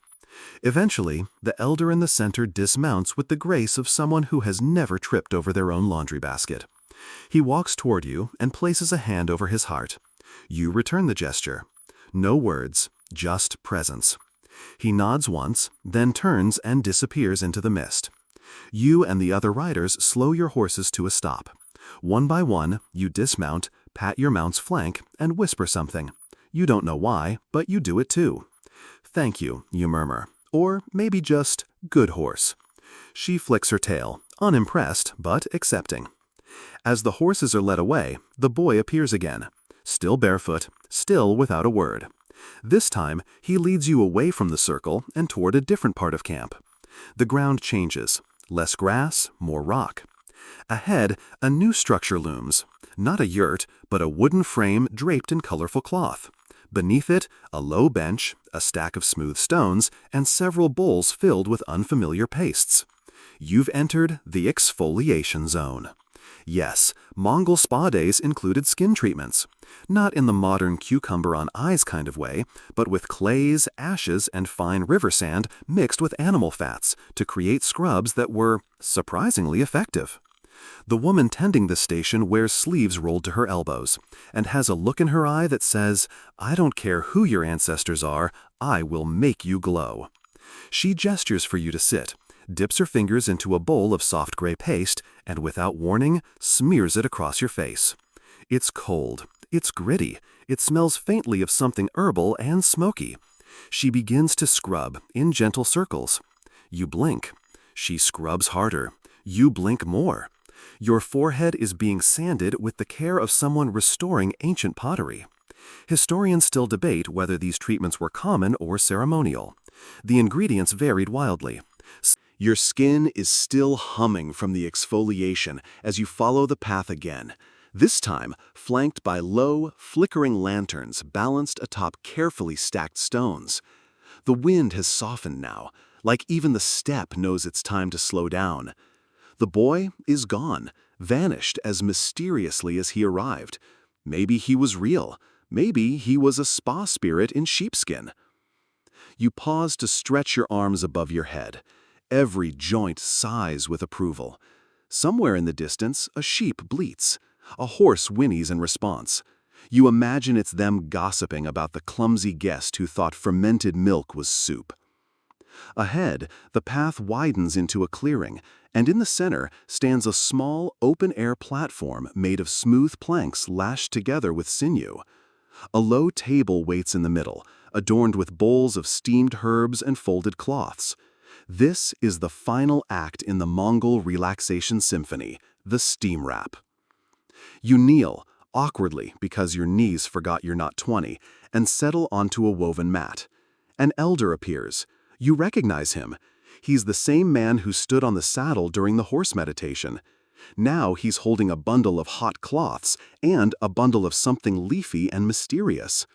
Eventually, the elder in the center dismounts with the grace of someone who has never tripped over their own laundry basket. He walks toward you and places a hand over his heart. You return the gesture. No words, just presence. He nods once, then turns and disappears into the mist. You and the other riders slow your horses to a stop. One by one, you dismount, pat your mount's flank, and whisper something. You don't know why, but you do it too. "Thank you," you murmur. Or maybe just, "Good horse." She flicks her tail, unimpressed but accepting. As the horses are led away, the boy appears again. Still barefoot, still without a word. This time, he leads you away from the circle and toward a different part of camp. The ground changes. Less grass, more rock. Ahead, a new structure looms. Not a yurt, but a wooden frame draped in colorful cloth. Beneath it, a low bench, a stack of smooth stones, and several bowls filled with unfamiliar pastes. You've entered the exfoliation zone. Yes, Mongol spa days included skin treatments. Not in the modern cucumber on eyes kind of way, but with clays, ashes, and fine river sand mixed with animal fats to create scrubs that were surprisingly effective. The woman tending the station wears sleeves rolled to her elbows and has a look in her eye that says, "I don't care who your ancestors are, I will make you glow." She gestures for you to sit, dips her fingers into a bowl of soft gray paste, and without warning, smears it across your face. It's cold, it's gritty, it smells faintly of something herbal and smoky. She begins to scrub in gentle circles. You blink. She scrubs harder. You blink more. Your forehead is being sanded with the care of someone restoring ancient pottery. Historians still debate whether these treatments were common or ceremonial. The ingredients varied wildly. Your skin is still humming from the exfoliation as you follow the path again, this time flanked by low, flickering lanterns balanced atop carefully stacked stones. The wind has softened now, like even the steppe knows it's time to slow down. The boy is gone, vanished as mysteriously as he arrived. Maybe he was real. Maybe he was a spa spirit in sheepskin. You pause to stretch your arms above your head. Every joint sighs with approval. Somewhere in the distance, a sheep bleats. A horse whinnies in response. You imagine it's them gossiping about the clumsy guest who thought fermented milk was soup. Ahead, the path widens into a clearing, and in the center stands a small, open-air platform made of smooth planks lashed together with sinew. A low table waits in the middle, adorned with bowls of steamed herbs and folded cloths. This is the final act in the Mongol relaxation symphony, the steam wrap. You kneel, awkwardly because your knees forgot you're not 20, and settle onto a woven mat. An elder appears. You recognize him. He's the same man who stood on the saddle during the horse meditation. Now he's holding a bundle of hot cloths and a bundle of something leafy and mysterious.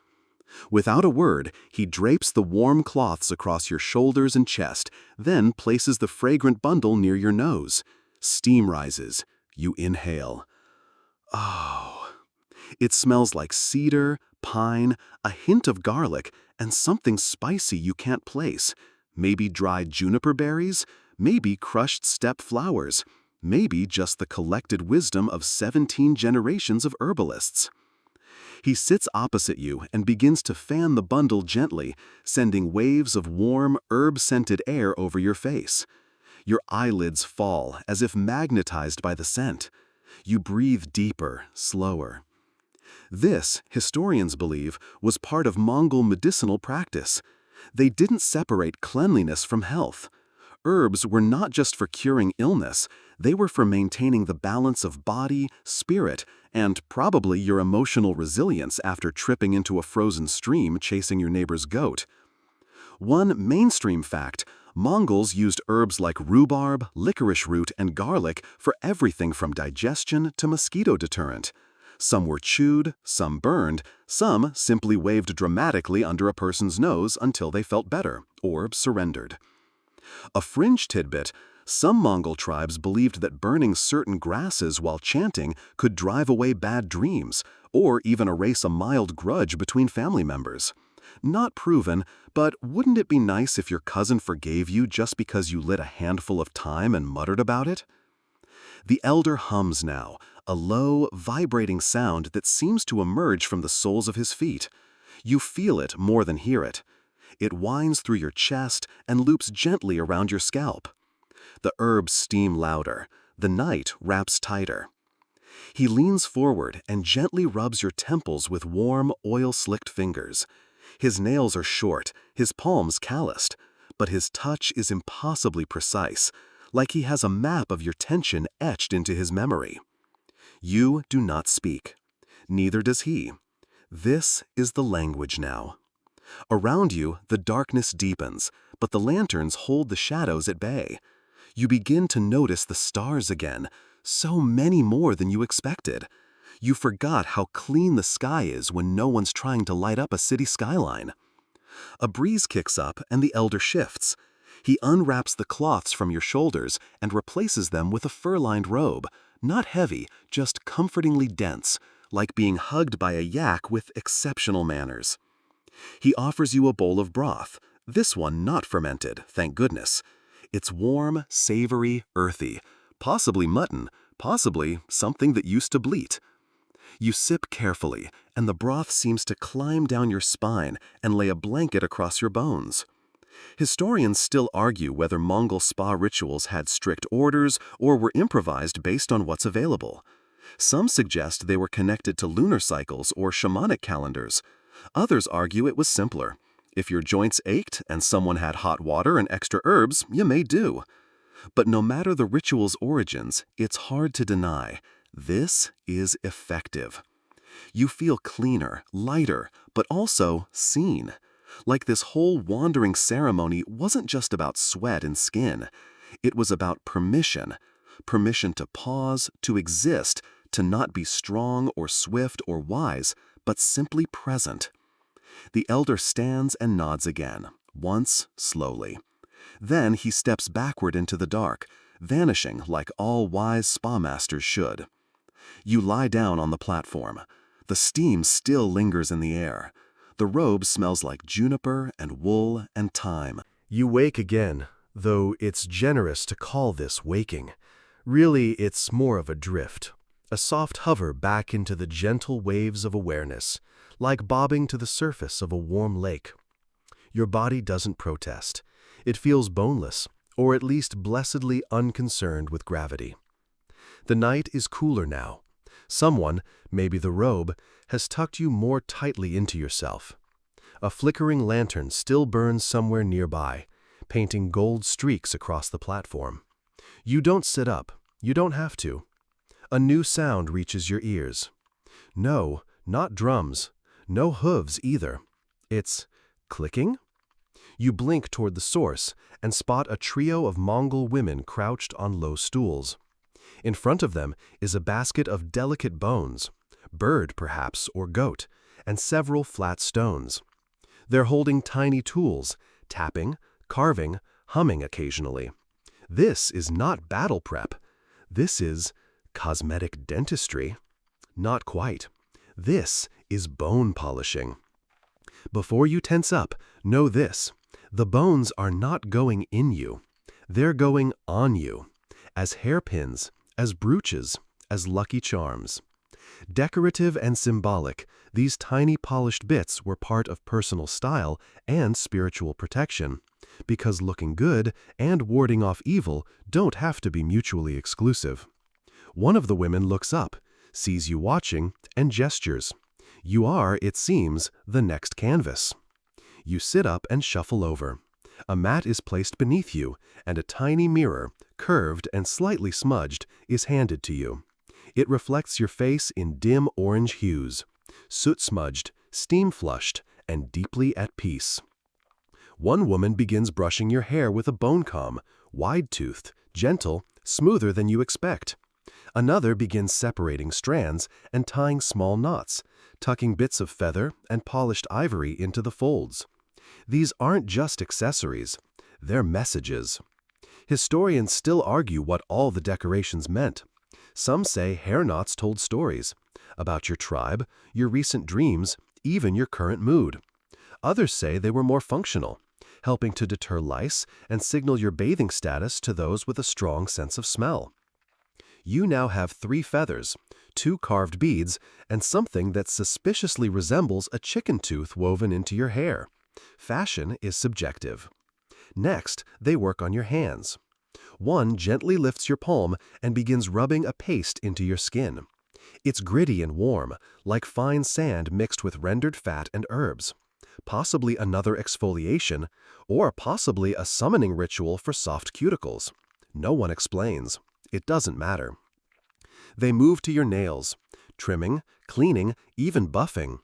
Without a word, he drapes the warm cloths across your shoulders and chest, then places the fragrant bundle near your nose. Steam rises. You inhale. Oh. It smells like cedar, pine, a hint of garlic, and something spicy you can't place. Maybe dried juniper berries, maybe crushed steppe flowers, maybe just the collected wisdom of 17 generations of herbalists. He sits opposite you and begins to fan the bundle gently, sending waves of warm, herb-scented air over your face. Your eyelids fall as if magnetized by the scent. You breathe deeper, slower. This, historians believe, was part of Mongol medicinal practice. They didn't separate cleanliness from health. Herbs were not just for curing illness, they were for maintaining the balance of body, spirit, and probably your emotional resilience after tripping into a frozen stream chasing your neighbor's goat. One mainstream fact: Mongols used herbs like rhubarb, licorice root, and garlic for everything from digestion to mosquito deterrent. Some were chewed, some burned, some simply waved dramatically under a person's nose until they felt better or surrendered. A fringe tidbit: some Mongol tribes believed that burning certain grasses while chanting could drive away bad dreams or even erase a mild grudge between family members. Not proven, but wouldn't it be nice if your cousin forgave you just because you lit a handful of thyme and muttered about it? The elder hums now, a low, vibrating sound that seems to emerge from the soles of his feet. You feel it more than hear it. It winds through your chest and loops gently around your scalp. The herbs steam louder. The night wraps tighter. He leans forward and gently rubs your temples with warm, oil-slicked fingers. His nails are short, his palms calloused, but his touch is impossibly precise, like he has a map of your tension etched into his memory. You do not speak. Neither does he. This is the language now. Around you, the darkness deepens, but the lanterns hold the shadows at bay. You begin to notice the stars again, so many more than you expected. You forgot how clean the sky is when no one's trying to light up a city skyline. A breeze kicks up and the elder shifts. He unwraps the cloths from your shoulders and replaces them with a fur-lined robe, not heavy, just comfortingly dense, like being hugged by a yak with exceptional manners. He offers you a bowl of broth, this one not fermented, thank goodness. It's warm, savory, earthy, possibly mutton, possibly something that used to bleat. You sip carefully, and the broth seems to climb down your spine and lay a blanket across your bones. Historians still argue whether Mongol spa rituals had strict orders or were improvised based on what's available. Some suggest they were connected to lunar cycles or shamanic calendars. Others argue it was simpler. If your joints ached and someone had hot water and extra herbs, you may do. But no matter the ritual's origins, it's hard to deny. This is effective. You feel cleaner, lighter, but also seen. Like this whole wandering ceremony wasn't just about sweat and skin. It was about permission. Permission to pause, to exist, to not be strong or swift or wise, but simply present. The elder stands and nods again, once slowly. Then he steps backward into the dark, vanishing like all wise spa masters should. You lie down on the platform. The steam still lingers in the air. The robe smells like juniper and wool and thyme. You wake again, though it's generous to call this waking. Really, it's more of a drift, a soft hover back into the gentle waves of awareness, like bobbing to the surface of a warm lake. Your body doesn't protest. It feels boneless, or at least blessedly unconcerned with gravity. The night is cooler now. Someone, maybe the robe, has tucked you more tightly into yourself. A flickering lantern still burns somewhere nearby, painting gold streaks across the platform. You don't sit up. You don't have to. A new sound reaches your ears. No, not drums. No hooves either. It's clicking? You blink toward the source and spot a trio of Mongol women crouched on low stools. In front of them is a basket of delicate bones, bird perhaps or goat, and several flat stones. They're holding tiny tools, tapping, carving, humming occasionally. This is not battle prep. This is cosmetic dentistry. Not quite. This is bone polishing. Before you tense up, know this. The bones are not going in you. They're going on you, as hairpins, as brooches, as lucky charms. Decorative and symbolic, these tiny polished bits were part of personal style and spiritual protection, because looking good and warding off evil don't have to be mutually exclusive. One of the women looks up, sees you watching, and gestures. You are, it seems, the next canvas. You sit up and shuffle over. A mat is placed beneath you, and a tiny mirror, curved and slightly smudged, is handed to you. It reflects your face in dim orange hues, soot-smudged, steam-flushed, and deeply at peace. One woman begins brushing your hair with a bone comb, wide-toothed, gentle, smoother than you expect. Another begins separating strands and tying small knots, tucking bits of feather and polished ivory into the folds. These aren't just accessories, they're messages. Historians still argue what all the decorations meant. Some say hair knots told stories about your tribe, your recent dreams, even your current mood. Others say they were more functional, helping to deter lice and signal your bathing status to those with a strong sense of smell. You now have 3 feathers, 2 carved beads, and something that suspiciously resembles a chicken tooth woven into your hair. Fashion is subjective. Next, they work on your hands. One gently lifts your palm and begins rubbing a paste into your skin. It's gritty and warm, like fine sand mixed with rendered fat and herbs. Possibly another exfoliation, or possibly a summoning ritual for soft cuticles. No one explains. It doesn't matter. They move to your nails, trimming, cleaning, even buffing.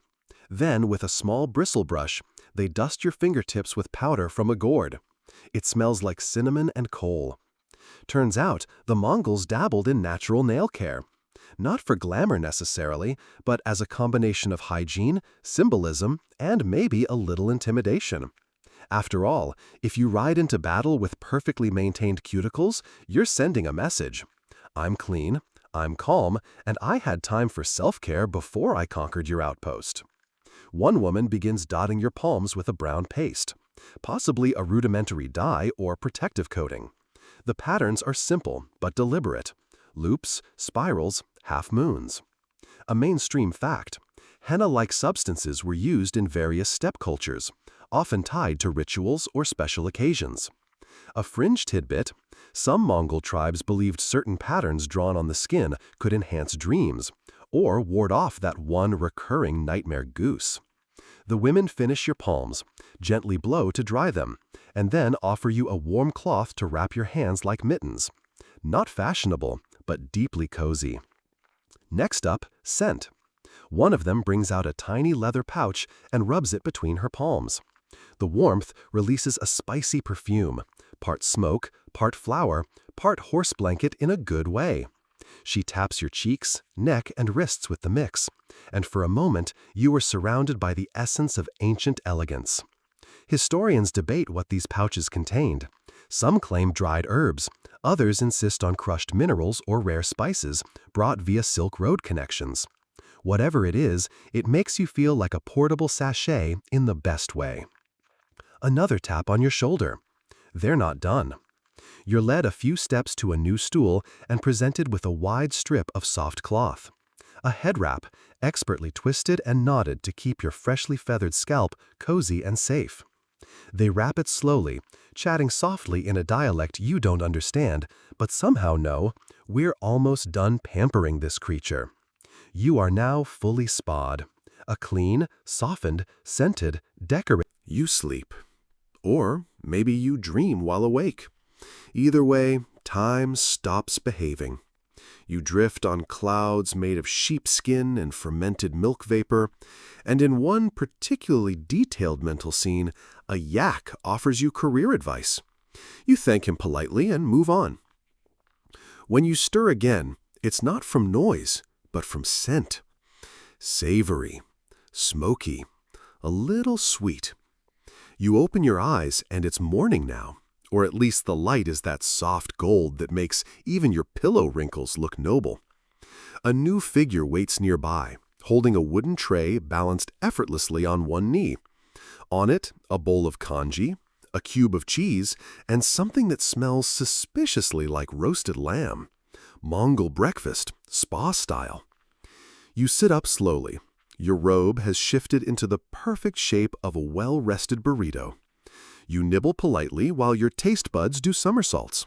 Then, with a small bristle brush, they dust your fingertips with powder from a gourd. It smells like cinnamon and coal. Turns out, the Mongols dabbled in natural nail care. Not for glamour necessarily, but as a combination of hygiene, symbolism, and maybe a little intimidation. After all, if you ride into battle with perfectly maintained cuticles, you're sending a message. I'm clean, I'm calm, and I had time for self-care before I conquered your outpost. One woman begins dotting your palms with a brown paste, possibly a rudimentary dye or protective coating. The patterns are simple but deliberate. Loops, spirals, half-moons. A mainstream fact, henna-like substances were used in various steppe cultures, often tied to rituals or special occasions. A fringe tidbit, some Mongol tribes believed certain patterns drawn on the skin could enhance dreams, or ward off that one recurring nightmare goose. The women finish your palms, gently blow to dry them, and then offer you a warm cloth to wrap your hands like mittens. Not fashionable, but deeply cozy. Next up, scent. One of them brings out a tiny leather pouch and rubs it between her palms. The warmth releases a spicy perfume, part smoke, part flower, part horse blanket in a good way. She taps your cheeks, neck, and wrists with the mix, and for a moment you are surrounded by the essence of ancient elegance. Historians debate what these pouches contained. Some claim dried herbs, others insist on crushed minerals or rare spices brought via Silk Road connections. Whatever it is, it makes you feel like a portable sachet in the best way. Another tap on your shoulder. They're not done. You're led a few steps to a new stool and presented with a wide strip of soft cloth. A head wrap, expertly twisted and knotted to keep your freshly feathered scalp cozy and safe. They wrap it slowly, chatting softly in a dialect you don't understand, but somehow know, we're almost done pampering this creature. You are now fully spa'd. A clean, softened, scented, decorated. You sleep. Or maybe you dream while awake. Either way, time stops behaving. You drift on clouds made of sheepskin and fermented milk vapor, and in one particularly detailed mental scene, a yak offers you career advice. You thank him politely and move on. When you stir again, it's not from noise, but from scent. Savory, smoky, a little sweet. You open your eyes and it's morning now, or at least the light is that soft gold that makes even your pillow wrinkles look noble. A new figure waits nearby, holding a wooden tray balanced effortlessly on one knee. On it, a bowl of congee, a cube of cheese, and something that smells suspiciously like roasted lamb. Mongol breakfast, spa style. You sit up slowly. Your robe has shifted into the perfect shape of a well-rested burrito. You nibble politely while your taste buds do somersaults.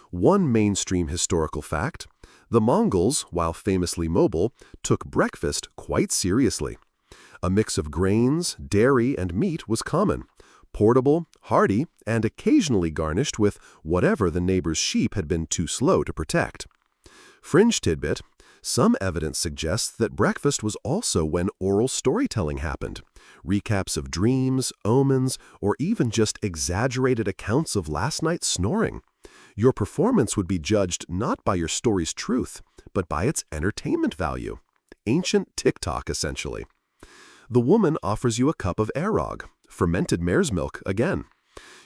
One mainstream historical fact: the Mongols, while famously mobile, took breakfast quite seriously. A mix of grains, dairy, and meat was common, portable, hearty, and occasionally garnished with whatever the neighbor's sheep had been too slow to protect. Fringe tidbit: some evidence suggests that breakfast was also when oral storytelling happened. Recaps of dreams, omens, or even just exaggerated accounts of last night's snoring. Your performance would be judged not by your story's truth, but by its entertainment value. Ancient TikTok, essentially. The woman offers you a cup of arog, fermented mare's milk again.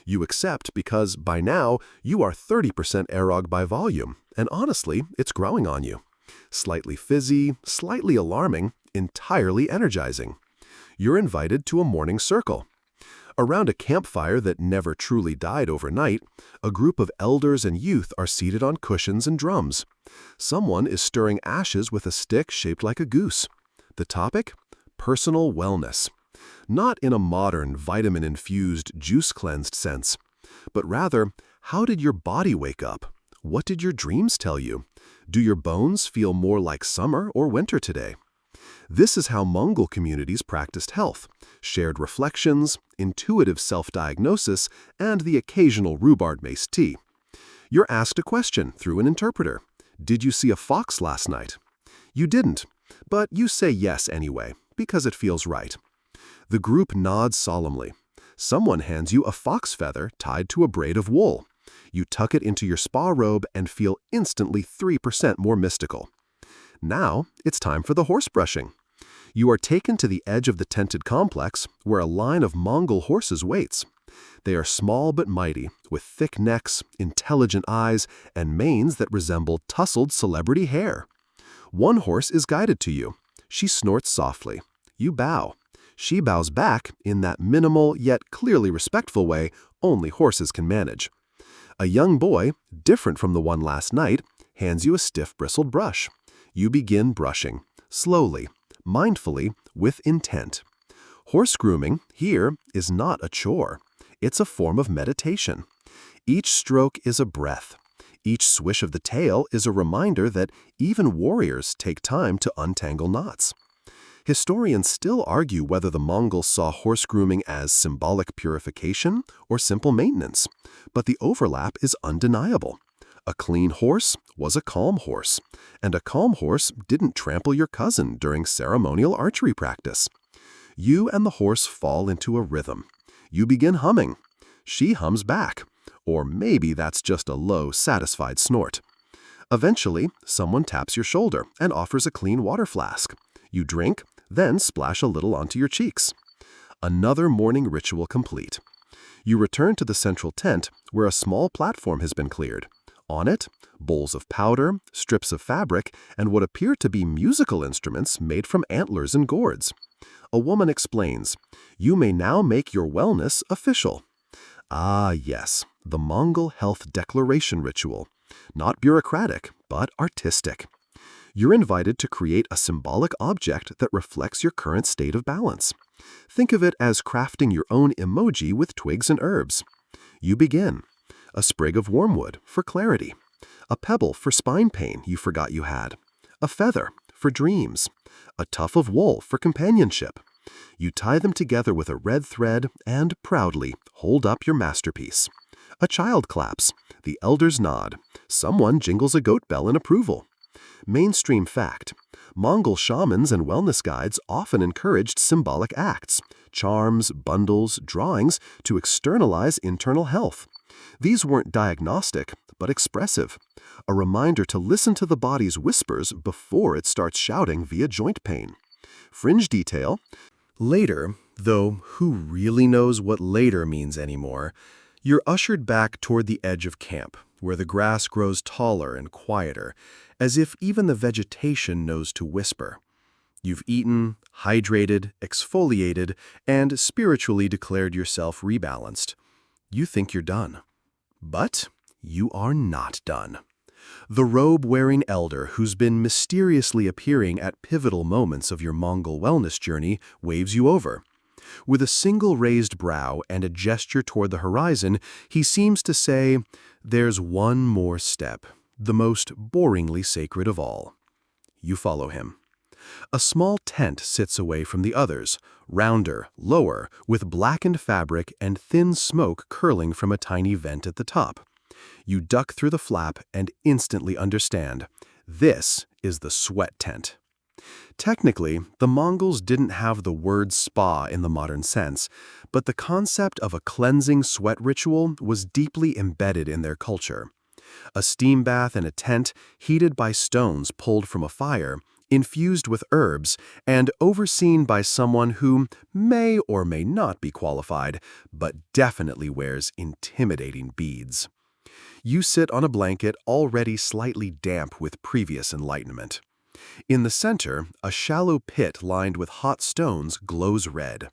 You accept because, by now, you are 30% arog by volume, and honestly, it's growing on you. Slightly fizzy, slightly alarming, entirely energizing. You're invited to a morning circle. Around a campfire that never truly died overnight, a group of elders and youth are seated on cushions and drums. Someone is stirring ashes with a stick shaped like a goose. The topic? Personal wellness. Not in a modern, vitamin-infused, juice-cleansed sense, but rather, how did your body wake up? What did your dreams tell you? Do your bones feel more like summer or winter today? This is how Mongol communities practiced health: shared reflections, intuitive self-diagnosis, and the occasional rhubarb-maced tea. You're asked a question through an interpreter. Did you see a fox last night? You didn't, but you say yes anyway, because it feels right. The group nods solemnly. Someone hands you a fox feather tied to a braid of wool. You tuck it into your spa robe and feel instantly 3% more mystical. Now, it's time for the horse brushing. You are taken to the edge of the tented complex, where a line of Mongol horses waits. They are small but mighty, with thick necks, intelligent eyes, and manes that resemble tousled celebrity hair. One horse is guided to you. She snorts softly. You bow. She bows back in that minimal yet clearly respectful way only horses can manage. A young boy, different from the one last night, hands you a stiff bristled brush. You begin brushing, slowly, mindfully, with intent. Horse grooming, here, is not a chore. It's a form of meditation. Each stroke is a breath. Each swish of the tail is a reminder that even warriors take time to untangle knots. Historians still argue whether the Mongols saw horse grooming as symbolic purification or simple maintenance, but the overlap is undeniable. A clean horse was a calm horse, and a calm horse didn't trample your cousin during ceremonial archery practice. You and the horse fall into a rhythm. You begin humming. She hums back, or maybe that's just a low, satisfied snort. Eventually, someone taps your shoulder and offers a clean water flask. You drink, then splash a little onto your cheeks. Another morning ritual complete. You return to the central tent, where a small platform has been cleared. On it, bowls of powder, strips of fabric, and what appear to be musical instruments made from antlers and gourds. A woman explains, "You may now make your wellness official." Ah, yes, the Mongol health declaration ritual. Not bureaucratic, but artistic. You're invited to create a symbolic object that reflects your current state of balance. Think of it as crafting your own emoji with twigs and herbs. You begin. A sprig of wormwood for clarity. A pebble for spine pain you forgot you had. A feather for dreams. A tuft of wool for companionship. You tie them together with a red thread and proudly hold up your masterpiece. A child claps. The elders nod. Someone jingles a goat bell in approval. Mainstream fact: Mongol shamans and wellness guides often encouraged symbolic acts, charms, bundles, drawings to externalize internal health. These weren't diagnostic, but expressive. A reminder to listen to the body's whispers before it starts shouting via joint pain. Fringe detail: later, though who really knows what later means anymore, you're ushered back toward the edge of camp, where the grass grows taller and quieter, as if even the vegetation knows to whisper. You've eaten, hydrated, exfoliated, and spiritually declared yourself rebalanced. You think you're done. But you are not done. The robe-wearing elder who's been mysteriously appearing at pivotal moments of your Mongol wellness journey waves you over. With a single raised brow and a gesture toward the horizon, he seems to say, "There's one more step, the most boringly sacred of all." You follow him. A small tent sits away from the others, rounder, lower, with blackened fabric and thin smoke curling from a tiny vent at the top. You duck through the flap and instantly understand. This is the sweat tent. Technically, the Mongols didn't have the word spa in the modern sense, but the concept of a cleansing sweat ritual was deeply embedded in their culture. A steam bath in a tent, heated by stones pulled from a fire, infused with herbs, and overseen by someone who may or may not be qualified, but definitely wears intimidating beads. You sit on a blanket already slightly damp with previous enlightenment. In the center, a shallow pit lined with hot stones glows red.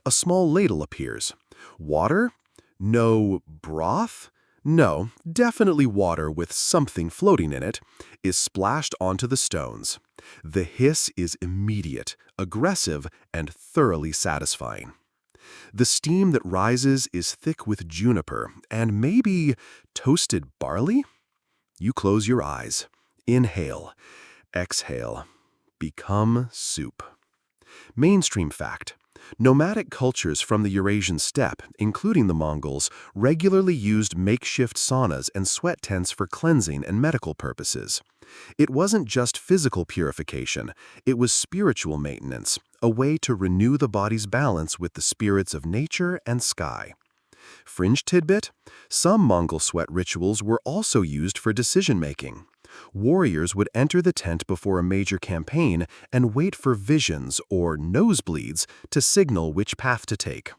A small ladle appears. Water? No broth? No, definitely water with something floating in it, is splashed onto the stones. The hiss is immediate, aggressive, and thoroughly satisfying. The steam that rises is thick with juniper and maybe toasted barley? You close your eyes. Inhale. Exhale. Become soup. Mainstream fact: nomadic cultures from the Eurasian steppe, including the Mongols, regularly used makeshift saunas and sweat tents for cleansing and medical purposes. It wasn't just physical purification, it was spiritual maintenance, a way to renew the body's balance with the spirits of nature and sky. Fringe tidbit: some Mongol sweat rituals were also used for decision-making. Warriors would enter the tent before a major campaign and wait for visions or nosebleeds to signal which path to take.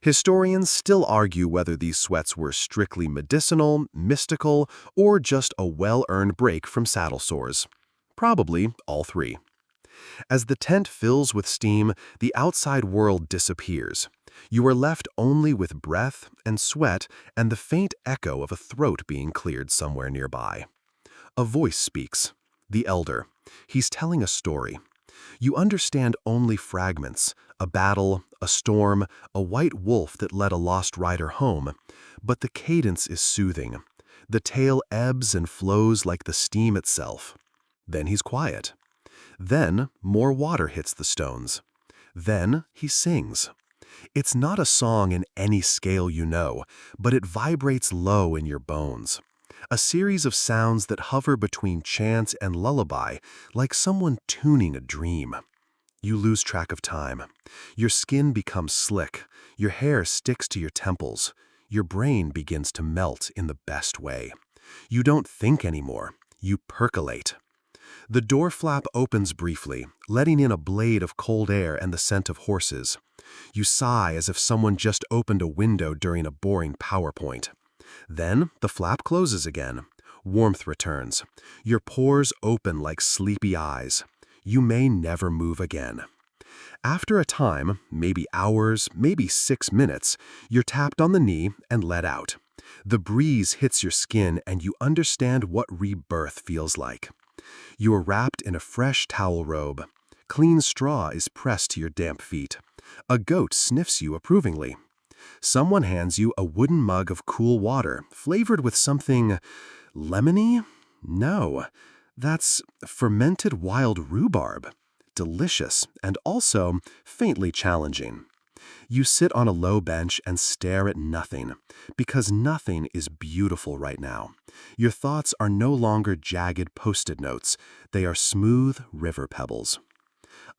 Historians still argue whether these sweats were strictly medicinal, mystical, or just a well-earned break from saddle sores. Probably all three. As the tent fills with steam, the outside world disappears. You are left only with breath and sweat and the faint echo of a throat being cleared somewhere nearby. A voice speaks. The elder. He's telling a story. You understand only fragments: a battle, a storm, a white wolf that led a lost rider home. But the cadence is soothing. The tale ebbs and flows like the steam itself. Then he's quiet. Then more water hits the stones. Then he sings. It's not a song in any scale you know, but it vibrates low in your bones. A series of sounds that hover between chant and lullaby, like someone tuning a dream. You lose track of time. Your skin becomes slick. Your hair sticks to your temples. Your brain begins to melt in the best way. You don't think anymore. You percolate. The door flap opens briefly, letting in a blade of cold air and the scent of horses. You sigh as if someone just opened a window during a boring PowerPoint. Then the flap closes again. Warmth returns. Your pores open like sleepy eyes. You may never move again. After a time, maybe hours, maybe 6 minutes, you're tapped on the knee and let out. The breeze hits your skin and you understand what rebirth feels like. You are wrapped in a fresh towel robe. Clean straw is pressed to your damp feet. A goat sniffs you approvingly. Someone hands you a wooden mug of cool water, flavored with something lemony? No, that's fermented wild rhubarb. delicious, and also faintly challenging. You sit on a low bench and stare at nothing, because nothing is beautiful right now. Your thoughts are no longer jagged post-it notes, they are smooth river pebbles.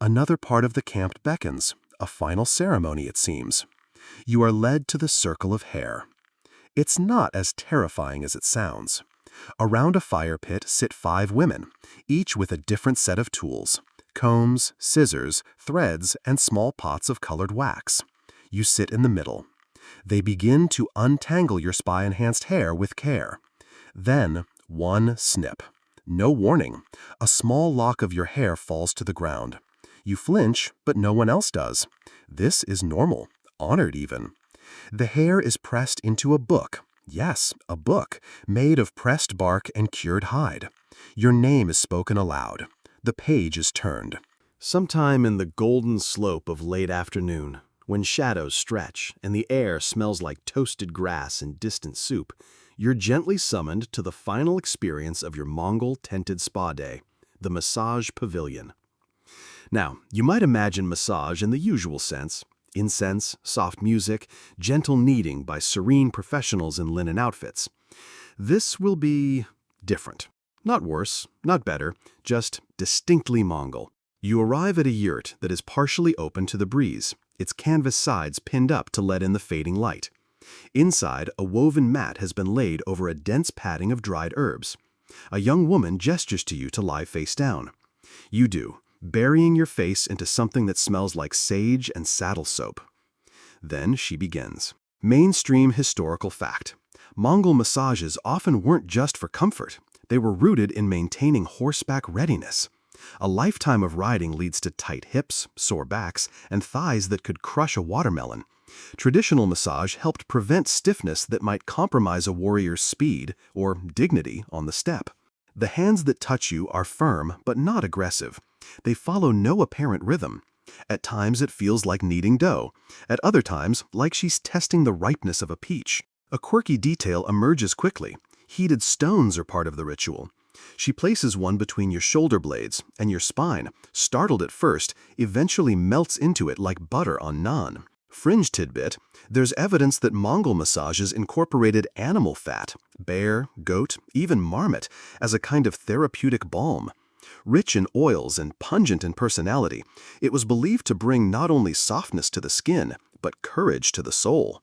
Another part of the camp beckons, a final ceremony it seems. You are led to the circle of hair. It's not as terrifying as it sounds. Around a fire pit sit 5 women, each with a different set of tools: combs, scissors, threads, and small pots of colored wax. You sit in the middle. They begin to untangle your spa-enhanced hair with care. Then, one snip. No warning. A small lock of your hair falls to the ground. You flinch, but no one else does. This is normal, honored even. The hair is pressed into a book. Yes, a book, made of pressed bark and cured hide. Your name is spoken aloud. The page is turned. Sometime in the golden slope of late afternoon, when shadows stretch and the air smells like toasted grass and distant soup, you're gently summoned to the final experience of your Mongol tented spa day, the massage pavilion. Now, you might imagine massage in the usual sense: incense, soft music, gentle kneading by serene professionals in linen outfits. This will be different. Not worse, not better, just distinctly Mongol. You arrive at a yurt that is partially open to the breeze, its canvas sides pinned up to let in the fading light. Inside, a woven mat has been laid over a dense padding of dried herbs. A young woman gestures to you to lie face down. You do, burying your face into something that smells like sage and saddle soap. Then she begins. Mainstream historical fact: Mongol massages often weren't just for comfort. They were rooted in maintaining horseback readiness. A lifetime of riding leads to tight hips, sore backs, and thighs that could crush a watermelon. Traditional massage helped prevent stiffness that might compromise a warrior's speed or dignity on the steppe. The hands that touch you are firm but not aggressive. They follow no apparent rhythm. At times it feels like kneading dough. At other times, like she's testing the ripeness of a peach. A quirky detail emerges quickly. Heated stones are part of the ritual. She places one between your shoulder blades, and your spine, startled at first, eventually melts into it like butter on naan. Fringe tidbit: there's evidence that Mongol massages incorporated animal fat, bear, goat, even marmot, as a kind of therapeutic balm. Rich in oils and pungent in personality, it was believed to bring not only softness to the skin, but courage to the soul.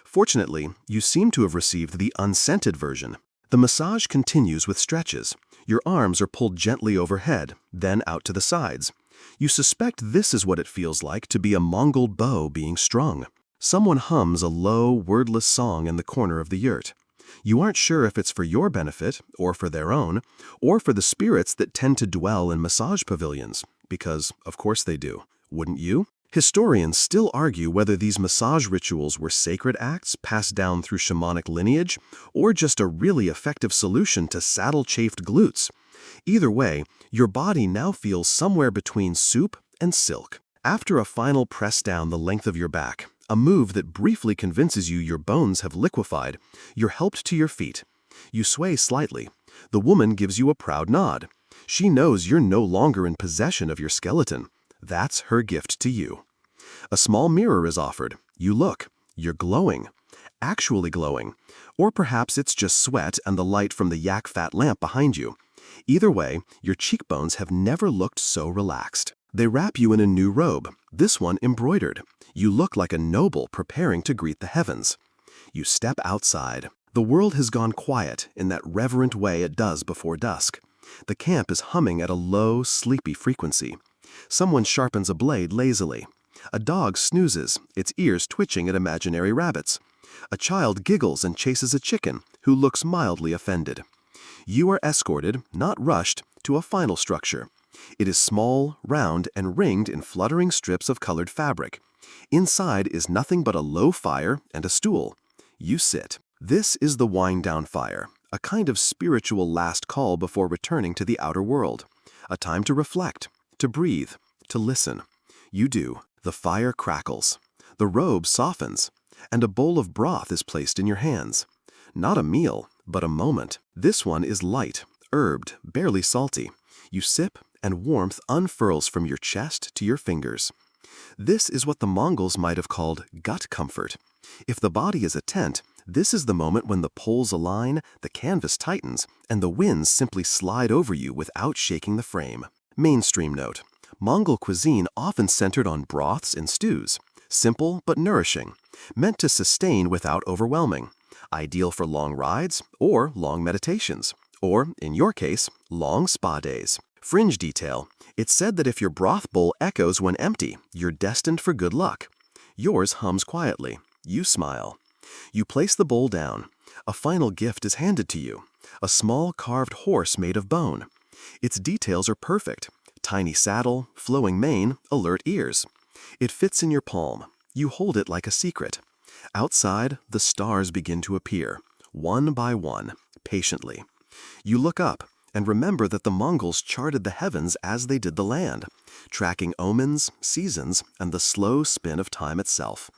Fortunately, you seem to have received the unscented version. The massage continues with stretches. Your arms are pulled gently overhead, then out to the sides. You suspect this is what it feels like to be a Mongol bow being strung. Someone hums a low, wordless song in the corner of the yurt. You aren't sure if it's for your benefit, or for their own, or for the spirits that tend to dwell in massage pavilions, because, of course they do. Wouldn't you? Historians still argue whether these massage rituals were sacred acts passed down through shamanic lineage, or just a really effective solution to saddle-chafed glutes. Either way, your body now feels somewhere between soup and silk. After a final press down the length of your back, a move that briefly convinces you your bones have liquefied, you're helped to your feet. You sway slightly. The woman gives you a proud nod. She knows you're no longer in possession of your skeleton. That's her gift to you. A small mirror is offered. You look. You're glowing. Actually glowing. Or perhaps it's just sweat and the light from the yak fat lamp behind you. Either way, your cheekbones have never looked so relaxed. They wrap you in a new robe, this one embroidered. You look like a noble preparing to greet the heavens. You step outside. The world has gone quiet in that reverent way it does before dusk. The camp is humming at a low, sleepy frequency. Someone sharpens a blade lazily. A dog snoozes, its ears twitching at imaginary rabbits. A child giggles and chases a chicken, who looks mildly offended. You are escorted, not rushed, to a final structure. It is small, round, and ringed in fluttering strips of colored fabric. Inside is nothing but a low fire and a stool. You sit. This is the wind-down fire, a kind of spiritual last call before returning to the outer world. A time to reflect, to breathe, to listen. You do. The fire crackles. The robe softens, and a bowl of broth is placed in your hands. Not a meal, but a moment. This one is light, herbed, barely salty. You sip and warmth unfurls from your chest to your fingers. This is what the Mongols might have called gut comfort. If the body is a tent, this is the moment when the poles align, the canvas tightens, and the winds simply slide over you without shaking the frame. Mainstream note: Mongol cuisine often centered on broths and stews, simple but nourishing, meant to sustain without overwhelming, ideal for long rides or long meditations, or, in your case, long spa days. Fringe detail: it's said that if your broth bowl echoes when empty, you're destined for good luck. Yours hums quietly. You smile. You place the bowl down. A final gift is handed to you: a small carved horse made of bone. Its details are perfect: tiny saddle, flowing mane, alert ears. It fits in your palm. You hold it like a secret. Outside, the stars begin to appear, one by one, patiently. You look up and remember that the Mongols charted the heavens as they did the land, tracking omens, seasons, and the slow spin of time itself.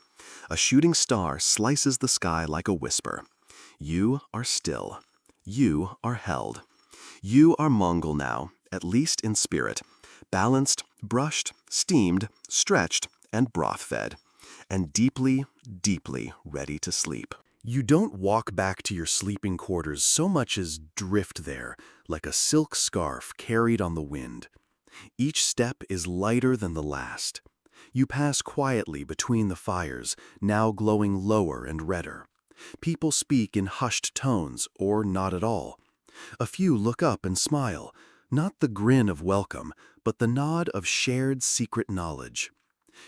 A shooting star slices the sky like a whisper. You are still. You are held. You are Mongol now, at least in spirit, balanced, brushed, steamed, stretched, and broth-fed, and deeply, deeply ready to sleep. You don't walk back to your sleeping quarters so much as drift there, like a silk scarf carried on the wind. Each step is lighter than the last. You pass quietly between the fires, now glowing lower and redder. People speak in hushed tones, or not at all. A few look up and smile, not the grin of welcome, but the nod of shared secret knowledge.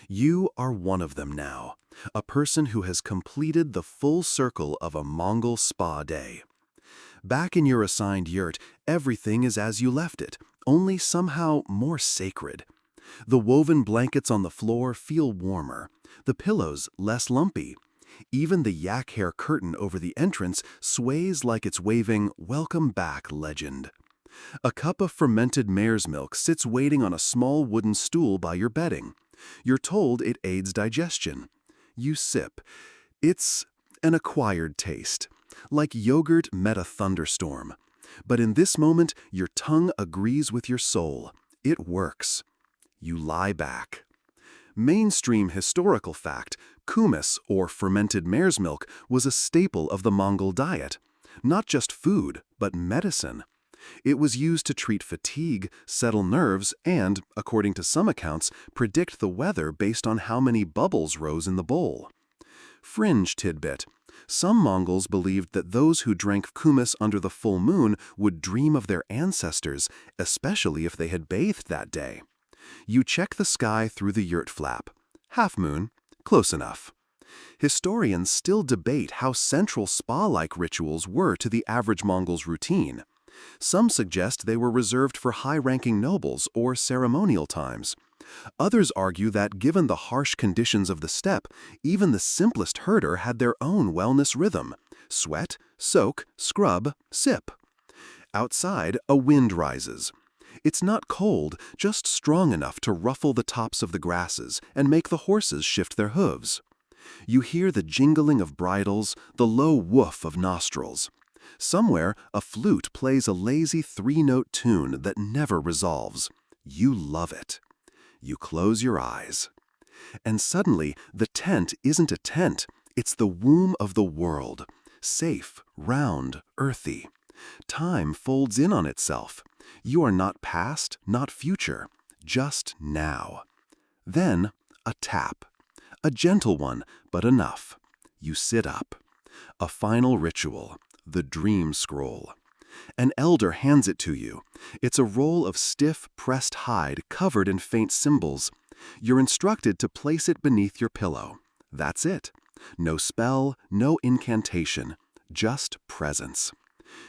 You are one of them now, a person who has completed the full circle of a Mongol spa day. Back in your assigned yurt, everything is as you left it, only somehow more sacred. The woven blankets on the floor feel warmer, the pillows less lumpy. Even the yak hair curtain over the entrance sways like it's waving "Welcome back, legend." A cup of fermented mare's milk sits waiting on a small wooden stool by your bedding. You're told it aids digestion. You sip. It's an acquired taste, like yogurt met a thunderstorm. But in this moment, your tongue agrees with your soul. It works. You lie back. Mainstream historical fact: kumis, or fermented mare's milk, was a staple of the Mongol diet. Not just food, but medicine. It was used to treat fatigue, settle nerves, and, according to some accounts, predict the weather based on how many bubbles rose in the bowl. Fringe tidbit: some Mongols believed that those who drank kumis under the full moon would dream of their ancestors, especially if they had bathed that day. You check the sky through the yurt flap. Half moon, close enough. Historians still debate how central spa-like rituals were to the average Mongol's routine. Some suggest they were reserved for high-ranking nobles or ceremonial times. Others argue that given the harsh conditions of the steppe, even the simplest herder had their own wellness rhythm: sweat, soak, scrub, sip. Outside, a wind rises. It's not cold, just strong enough to ruffle the tops of the grasses and make the horses shift their hooves. You hear the jingling of bridles, the low woof of nostrils. Somewhere, a flute plays a lazy three-note tune that never resolves. You love it. You close your eyes. And suddenly, the tent isn't a tent. It's the womb of the world. Safe, round, earthy. Time folds in on itself. You are not past, not future, just now. Then, a tap. A gentle one, but enough. You sit up. A final ritual. The dream scroll. An elder hands it to you. It's a roll of stiff, pressed hide covered in faint symbols. You're instructed to place it beneath your pillow. That's it. No spell, no incantation, just presence.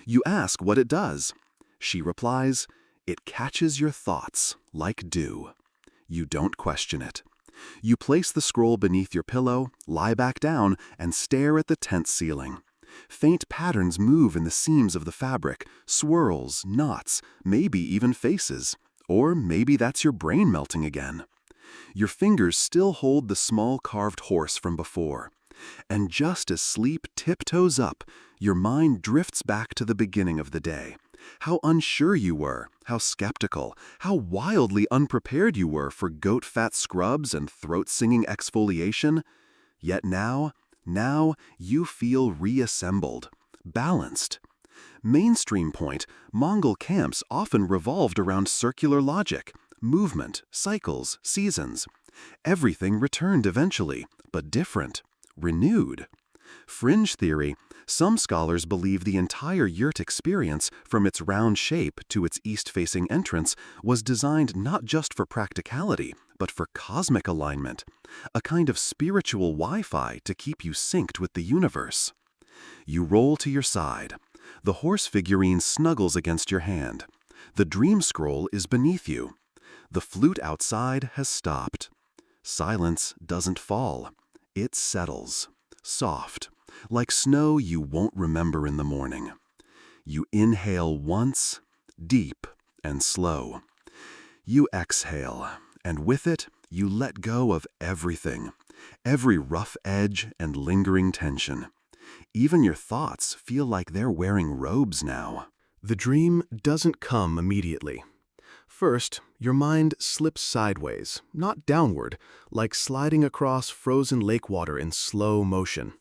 You ask what it does. She replies, "It catches your thoughts like dew." You don't question it. You place the scroll beneath your pillow, lie back down, and stare at the tent ceiling. Faint patterns move in the seams of the fabric, swirls, knots, maybe even faces. Or maybe that's your brain melting again. Your fingers still hold the small carved horse from before. And just as sleep tiptoes up, your mind drifts back to the beginning of the day, How unsure you were, how skeptical, how wildly unprepared you were for goat fat scrubs and throat-singing exfoliation. Yet now you feel reassembled, balanced. Mainstream point, Mongol camps often revolved around circular logic, movement, cycles, seasons. Everything returned eventually, but different, renewed. Fringe theory, some scholars believe the entire yurt experience, from its round shape to its east-facing entrance, was designed not just for practicality, but for cosmic alignment, a kind of spiritual Wi-Fi to keep you synced with the universe. You roll to your side. The horse figurine snuggles against your hand. The dream scroll is beneath you. The flute outside has stopped. Silence doesn't fall. It settles, soft, like snow you won't remember in the morning. You inhale once, deep and slow. You exhale, and with it, you let go of everything, every rough edge and lingering tension. Even your thoughts feel like they're wearing robes now. The dream doesn't come immediately. First, your mind slips sideways, not downward, like sliding across frozen lake water in slow motion.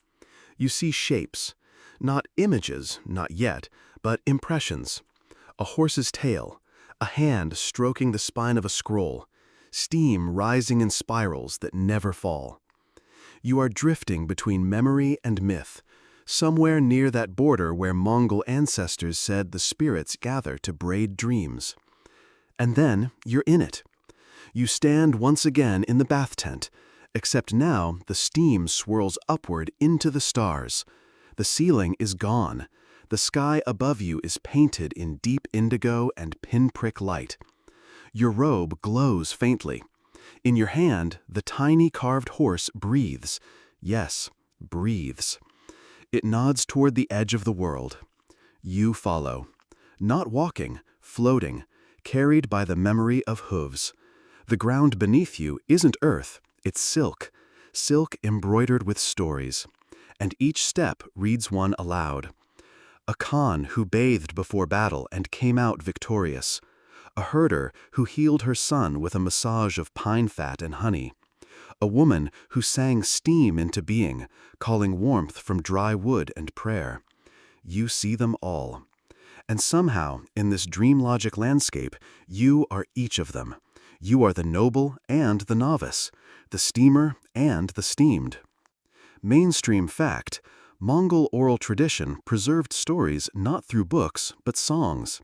You see shapes, not images, not yet, but impressions. A horse's tail, a hand stroking the spine of a scroll, steam rising in spirals that never fall. You are drifting between memory and myth, somewhere near that border where Mongol ancestors said the spirits gather to braid dreams. And then you're in it. You stand once again in the bath tent, except now the steam swirls upward into the stars. The ceiling is gone. The sky above you is painted in deep indigo and pinprick light. Your robe glows faintly. In your hand, the tiny carved horse breathes. Yes, breathes. It nods toward the edge of the world. You follow. Not walking, floating, carried by the memory of hooves. The ground beneath you isn't earth, it's silk, silk embroidered with stories. And each step reads one aloud. A Khan who bathed before battle and came out victorious. A herder who healed her son with a massage of pine fat and honey. A woman who sang steam into being, calling warmth from dry wood and prayer. You see them all. And somehow, in this dream logic landscape, you are each of them. You are the noble and the novice, the steamer and the steamed. Mainstream fact, Mongol oral tradition preserved stories not through books, but songs.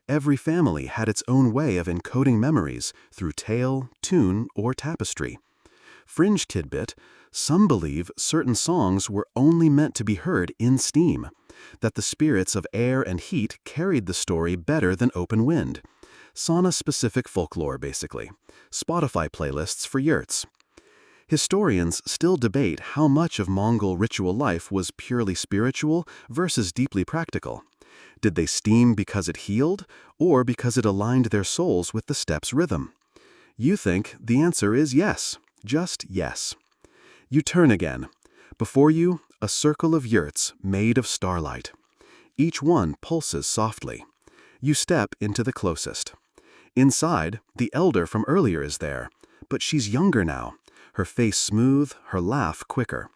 Every family had its own way of encoding memories through tale, tune, or tapestry. Fringe tidbit, some believe certain songs were only meant to be heard in steam, that the spirits of air and heat carried the story better than open wind. Sauna-specific folklore, basically. Spotify playlists for yurts. Historians still debate how much of Mongol ritual life was purely spiritual versus deeply practical. Did they steam because it healed, or because it aligned their souls with the steppe's rhythm? You think the answer is yes, just yes. You turn again. Before you, a circle of yurts made of starlight. Each one pulses softly. You step into the closest. Inside, the elder from earlier is there, but she's younger now, her face smooth, her laugh quicker.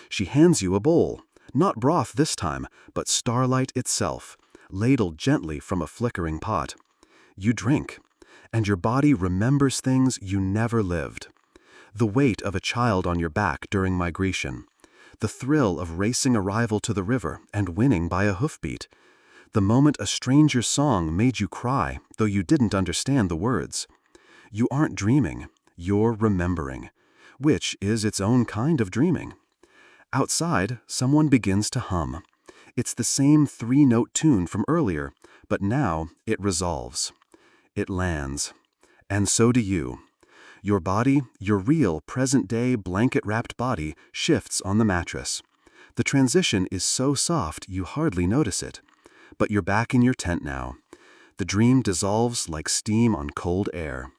She hands you a bowl, not broth this time, but starlight itself, ladled gently from a flickering pot. You drink, and your body remembers things you never lived. The weight of a child on your back during migration. The thrill of racing a rival to the river and winning by a hoofbeat. The moment a stranger's song made you cry, though you didn't understand the words. You aren't dreaming, you're remembering, which is its own kind of dreaming. Outside, someone begins to hum. It's the same three-note tune from earlier, but now it resolves. It lands. And so do you. Your body, your real, present-day, blanket-wrapped body, shifts on the mattress. The transition is so soft you hardly notice it. But you're back in your tent now. The dream dissolves like steam on cold air.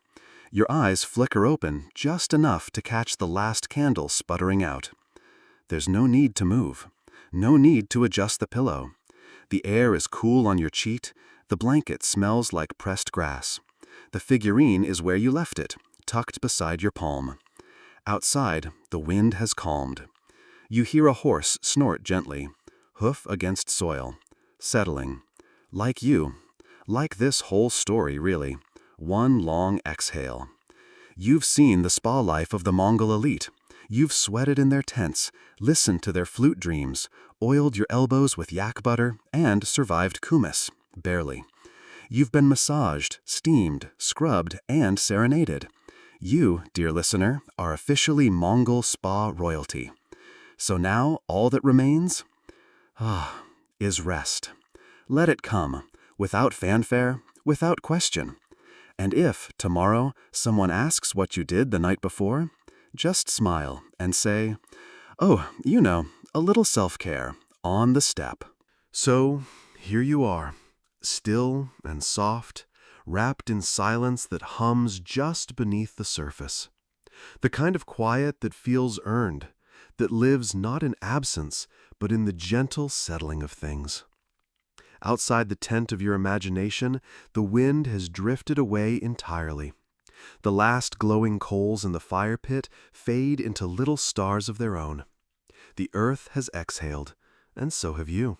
Your eyes flicker open just enough to catch the last candle sputtering out. There's no need to move. No need to adjust the pillow. The air is cool on your cheek, The blanket smells like pressed grass. The figurine is where you left it, tucked beside your palm. Outside, the wind has calmed. You hear a horse snort gently, hoof against soil, settling. Like you. Like this whole story, really. One long exhale. You've seen the spa life of the Mongol elite. You've sweated in their tents, listened to their flute dreams, oiled your elbows with yak butter, and survived kumis, barely. You've been massaged, steamed, scrubbed, and serenaded. You, dear listener, are officially Mongol spa royalty. So now all that remains is rest. Let it come, without fanfare, without question. And if, tomorrow, someone asks what you did the night before, just smile and say, "Oh, you know, a little self-care, on the steppe." So, here you are, still and soft, wrapped in silence that hums just beneath the surface. The kind of quiet that feels earned, that lives not in absence, but in the gentle settling of things. Outside the tent of your imagination, the wind has drifted away entirely. The last glowing coals in the fire pit fade into little stars of their own. The earth has exhaled, and so have you.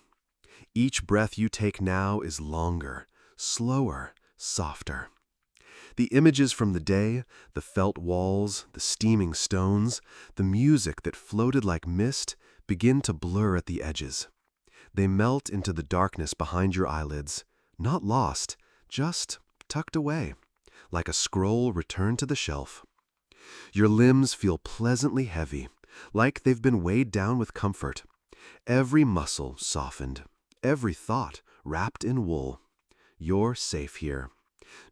Each breath you take now is longer, slower, softer. The images from the day, the felt walls, the steaming stones, the music that floated like mist, begin to blur at the edges. They melt into the darkness behind your eyelids, not lost, just tucked away, like a scroll returned to the shelf. Your limbs feel pleasantly heavy, like they've been weighed down with comfort. Every muscle softened, every thought wrapped in wool. You're safe here.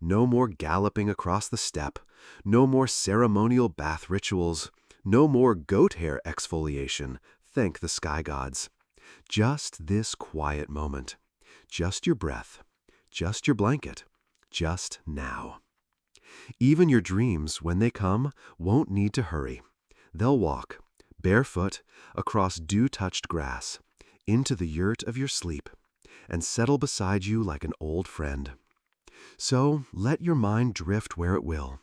No more galloping across the steppe, no more ceremonial bath rituals, no more goat hair exfoliation, thank the sky gods. Just this quiet moment, just your breath, just your blanket, just now. Even your dreams, when they come, won't need to hurry. They'll walk, barefoot, across dew-touched grass, into the yurt of your sleep, and settle beside you like an old friend. So let your mind drift where it will.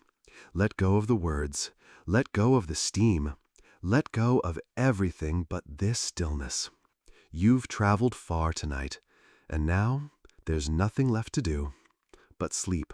Let go of the words, let go of the steam, let go of everything but this stillness. You've traveled far tonight, and now there's nothing left to do but sleep.